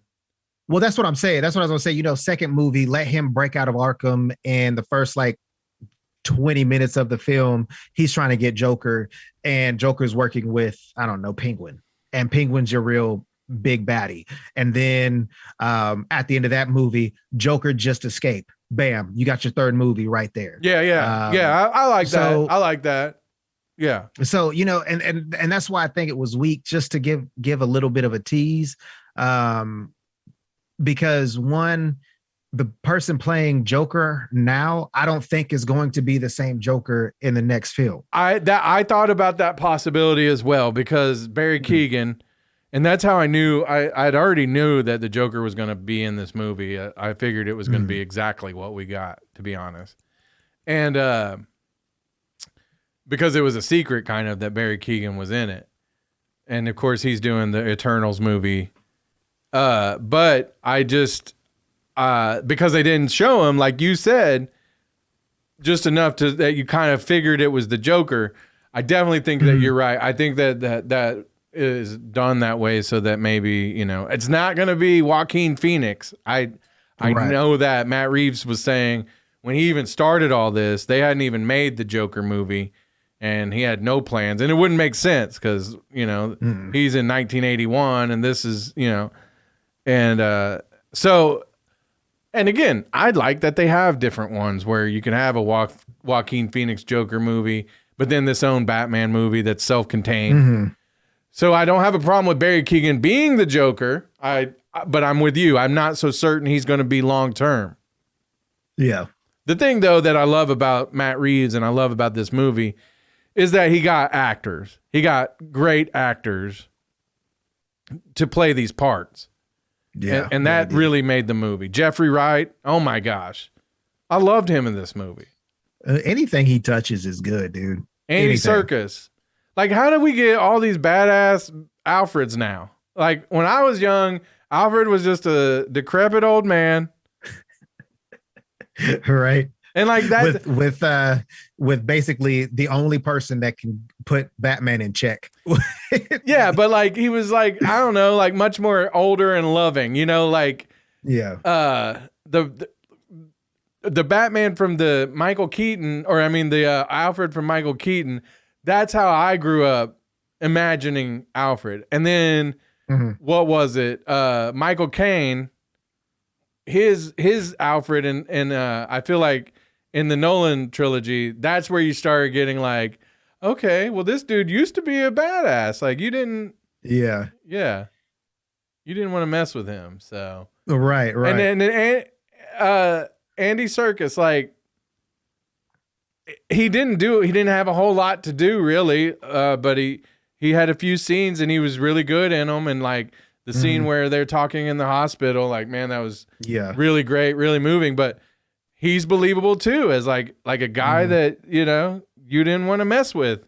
Well, that's what I'm saying. That's what I was gonna say. Second movie, let him break out of Arkham, and the first 20 minutes of the film, he's trying to get Joker, and Joker's working with, I don't know, Penguin, and Penguin's your real big baddie. And then at the end of that movie, Joker just escaped. Bam, you got your third movie right there. Yeah. I like that. I like that. Yeah. So, and that's why I think it was weak, just to give a little bit of a tease. Because one, the person playing Joker now, I don't think is going to be the same Joker in the next film. I thought about that possibility as well, because Barry Keoghan, and that's how I knew I'd already knew that the Joker was going to be in this movie. I figured it was going to be exactly what we got, to be honest. And because it was a secret kind of that Barry Keoghan was in it. And of course he's doing the Eternals movie. But I just, because they didn't show him, like you said, just enough that you kind of figured it was the Joker. I definitely think that you're right. I think that is done that way so that maybe, it's not going to be Joaquin Phoenix. I know that Matt Reeves was saying when he even started all this, they hadn't even made the Joker movie, and he had no plans, and it wouldn't make sense because, he's in 1981 and this is, and so, and again, I'd like that they have different ones where you can have a Joaquin Phoenix Joker movie, but then this own Batman movie that's self-contained. So I don't have a problem with Barry Keoghan being the Joker. But I'm with you. I'm not so certain he's going to be long-term. Yeah. The thing, though, that I love about Matt Reeves and I love about this movie is that he got actors. He got great actors to play these parts. Yeah. And that really made the movie. Jeffrey Wright, oh my gosh. I loved him in this movie. Anything he touches is good, dude. Andy Serkis. Like, how did we get all these badass Alfreds now? Like, when I was young, Alfred was just a decrepit old man. Right. And like that with basically the only person that can put Batman in check. Yeah, but like he was like, I don't know, like much more older and loving, like the Batman from the Michael Keaton, or I mean the Alfred from Michael Keaton. That's how I grew up imagining Alfred. And then what was it? Michael Caine, his Alfred, and I feel like in the Nolan trilogy, that's where you started getting like, okay, well, this dude used to be a badass. Like you didn't, you didn't want to mess with him. So right. And then Andy Serkis, like he didn't have a whole lot to do really, but he had a few scenes and he was really good in them. And like the scene where they're talking in the hospital, like, man, that was really great, really moving. But he's believable too, as like a guy that, you didn't want to mess with.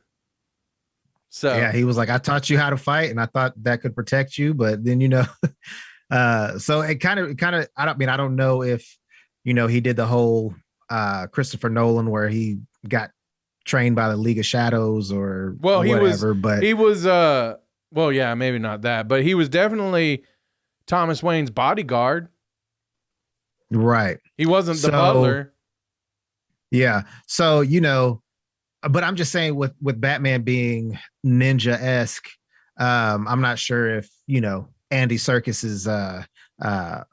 So yeah, he was like, I taught you how to fight, and I thought that could protect you, but then so it kind of I don't know if he did the whole Christopher Nolan where he got trained by the League of Shadows or whatever, but he was well, yeah, maybe not that, but he was definitely Thomas Wayne's bodyguard. right. He wasn't the butler. Yeah. So, but I'm just saying with Batman being ninja-esque, I'm not sure if, Andy Serkis's I'm about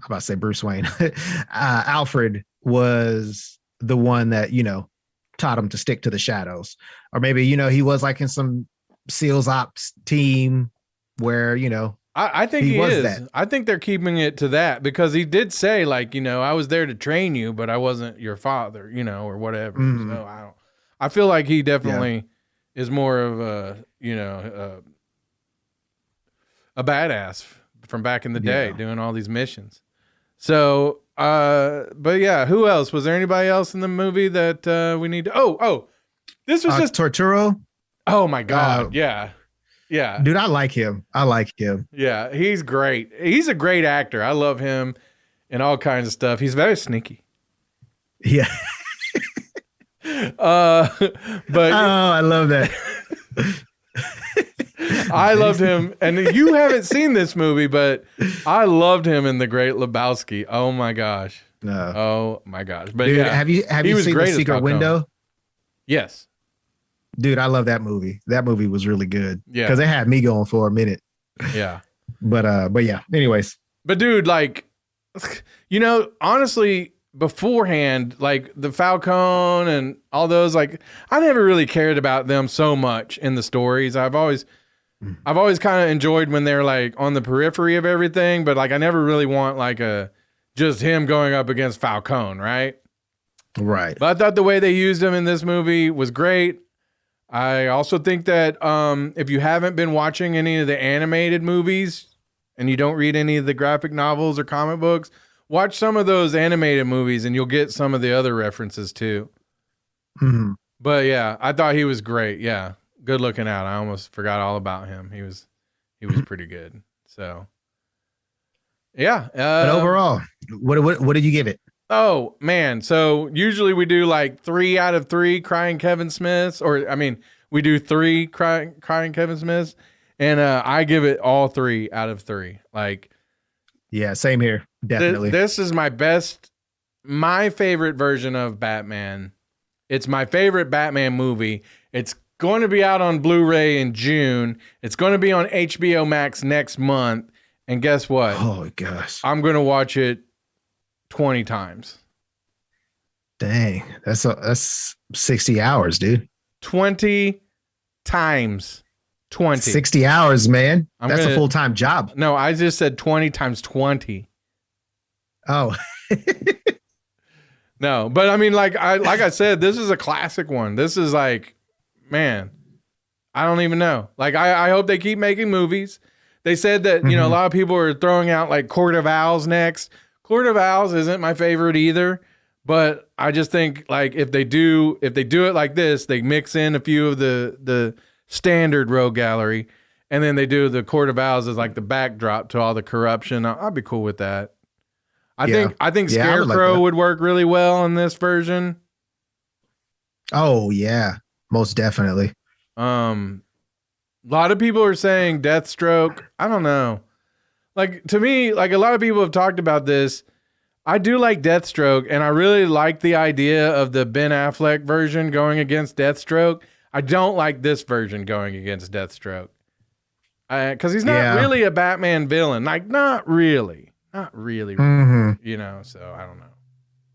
to say Bruce Wayne. Alfred was the one that, taught him to stick to the shadows. Or maybe, he was like in some SEALs ops team where, I think he was is. that. I think they're keeping it to that because he did say like, I was there to train you, but I wasn't your father, or whatever. Mhm. So I feel like he definitely is more of a badass from back in the day doing all these missions. So, but yeah, who else? Was there anybody else in the movie that we need to, this was just Torturo. Oh my God. Yeah. Yeah. Dude, I like him. Yeah. He's great. He's a great actor. I love him and all kinds of stuff. He's very sneaky. Yeah. But I love that. I loved him. And you haven't seen this movie, but I loved him in The Great Lebowski. Oh my gosh. No. Oh my gosh. But Dude, yeah, have you was seen great The as Secret Falcone. Window? Yes. Dude, I love that movie. That movie was really good. Yeah. Because it had me going for a minute. Yeah. But yeah. Anyways. But dude, like, honestly, beforehand, like the Falcone and all those, like, I never really cared about them so much in the stories. I've always kind of enjoyed when they're like on the periphery of everything, but like I never really want like just him going up against Falcone, right? Right. But I thought the way they used him in this movie was great. I also think that if you haven't been watching any of the animated movies and you don't read any of the graphic novels or comic books, watch some of those animated movies and you'll get some of the other references too. Mhm. But yeah, I thought he was great. Yeah. Good looking out. I almost forgot all about him. He was pretty good. So yeah. But overall, what did you give it? Oh man. So usually we do like 3 out of 3 crying Kevin Smiths, we do 3 crying Kevin Smiths, and I give it all 3 out of 3. Like, Yeah, same here. Definitely. this is my favorite version of Batman. It's my favorite Batman movie. It's going to be out on Blu-ray in June. It's going to be on HBO Max next month. And guess what? Oh gosh. I'm going to watch it 20 times. Dang. That's 60 hours, dude. 20 times. 20. 60 hours, man. That's a full-time job. No, I just said 20 times 20. Oh. No, but I mean, like I said, this is a classic one. This is like, man, I don't even know. Like, I hope they keep making movies. They said that, a lot of people are throwing out like Court of Owls next. Court of Owls isn't my favorite either, but I just think like if they do it like this, they mix in a few of the standard Rogue Gallery, and then they do the Court of Owls as like the backdrop to all the corruption. I'd be cool with that. I think I would like Scarecrow that. would work really well in this version. Oh yeah, most definitely. A lot of people are saying Deathstroke. I don't know. Like, to me, like a lot of people have talked about this. I do like Deathstroke, and I really like the idea of the Ben Affleck version going against Deathstroke. I don't like this version going against Deathstroke. Because he's not really a Batman villain. Like, not really. Not really. Mhm. So I don't know.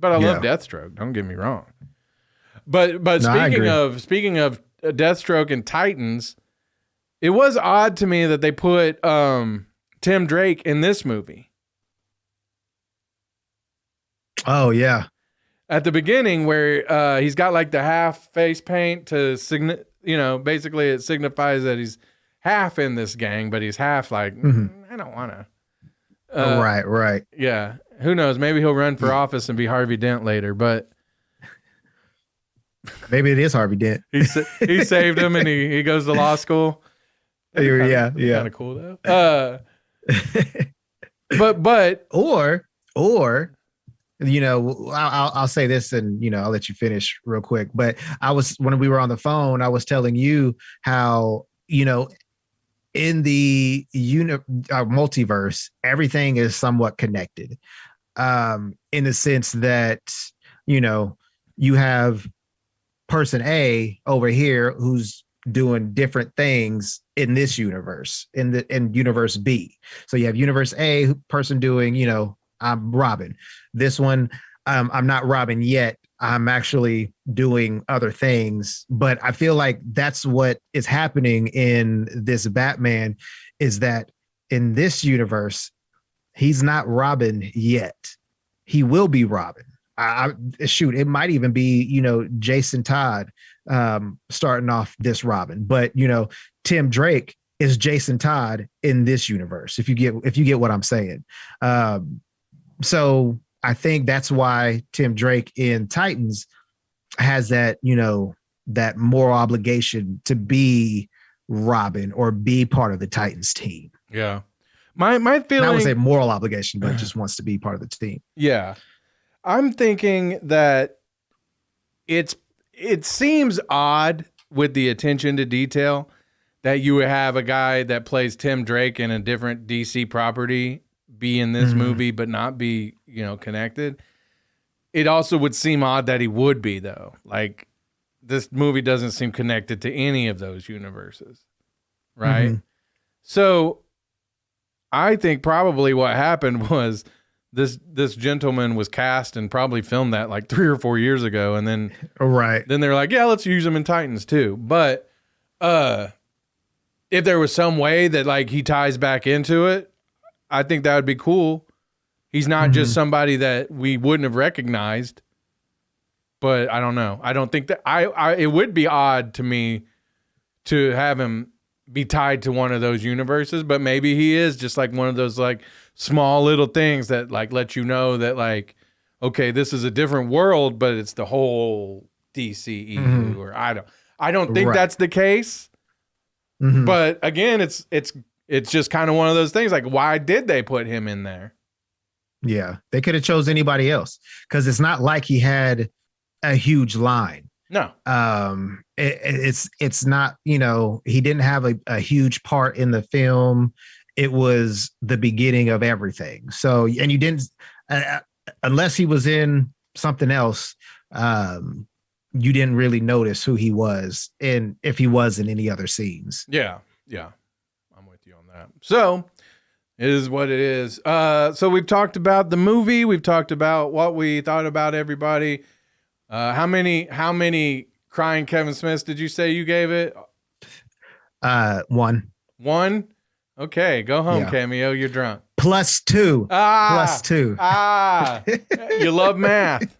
But I love Deathstroke. Don't get me wrong. But speaking of Deathstroke and Titans, it was odd to me that they put Tim Drake in this movie. Oh yeah. At the beginning, where he's got like the half face paint to basically it signifies that he's half in this gang, but he's half like I don't want to. Right. Yeah. Who knows? Maybe he'll run for office and be Harvey Dent later. But Maybe it is Harvey Dent. He saved him, and he goes to law school. Yeah. Kind of cool though. But or I'll say this, and I'll let you finish real quick. But when we were on the phone, I was telling you how in the multiverse, everything is somewhat connected, in the sense that you have person A over here who's doing different things in this universe, in universe B. So you have universe A person doing, I'm Robin. This one, I'm not Robin yet. I'm actually doing other things. But I feel like that's what is happening in this Batman, is that in this universe, he's not Robin yet. He will be Robin. It might even be, Jason Todd starting off this Robin, but Tim Drake is Jason Todd in this universe, if you get what I'm saying. So I think that's why Tim Drake in Titans has that, that moral obligation to be Robin or be part of the Titans team. Yeah. My feeling, I would say moral obligation, but just wants to be part of the team. Yeah. I'm thinking that it seems odd with the attention to detail that you would have a guy that plays Tim Drake in a different DC property be in this movie, but not be, connected. It also would seem odd that he would be, though. Like, this movie doesn't seem connected to any of those universes, right? Mm-hmm. So I think probably what happened was this gentleman was cast and probably filmed that like 3 or 4 years ago, and then then they're like, yeah, let's use him in Titans too. But if there was some way that like he ties back into it, I think that would be cool. He's not just somebody that we wouldn't have recognized. But I don't know. I don't think that it would be odd to me to have him be tied to one of those universes, but maybe he is just like one of those like small little things that like let you know that like, okay, this is a different world, but it's the whole DCEU or I don't think that's the case. But again, it's just kind of one of those things. Like, why did they put him in there? Yeah, they could have chose anybody else, because it's not like he had a huge line. No. It's not, he didn't have a huge part in the film. It was the beginning of everything. So, and you didn't, unless he was in something else, you didn't really notice who he was and if he was in any other scenes. Yeah. I'm with you on that. So it is what it is. So we've talked about the movie. We've talked about what we thought about everybody. How many crying Kevin Smiths did you say you gave it? 1. 1? Okay, go home, Cameo. You're drunk. +2. +2. You love math.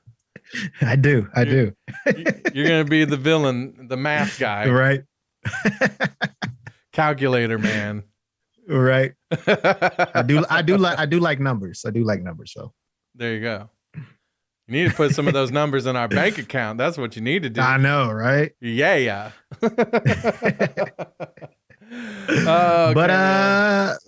I do. You're gonna be the villain, the math guy, right? Calculator man, right? I do like numbers. So there you go. You need to put some of those numbers in our bank account. That's what you need to do. I know, right? Yeah. But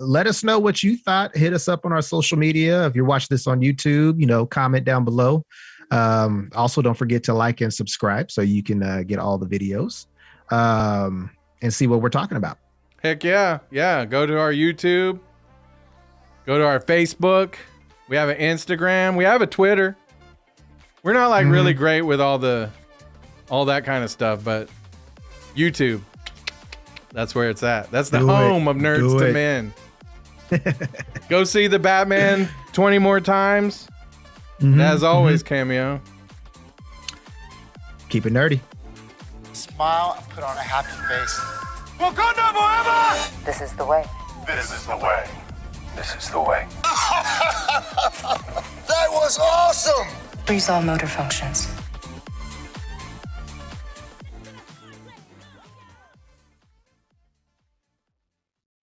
let us know what you thought. Hit us up on our social media. If you're watching this on YouTube, comment down below. Also, don't forget to like and subscribe so you can get all the videos and see what we're talking about. Heck yeah. Go to our YouTube. Go to our Facebook. We have an Instagram. We have a Twitter. We're not like really great with all that kind of stuff, but YouTube, that's where it's at. That's the home of Nerds to Men. Go see the Batman 20 more times. As always, Cameo. Keep it nerdy. Smile and put on a happy face. Wakanda forever! This is the way. This is the way. This is the way. That was awesome! Freeze all motor functions.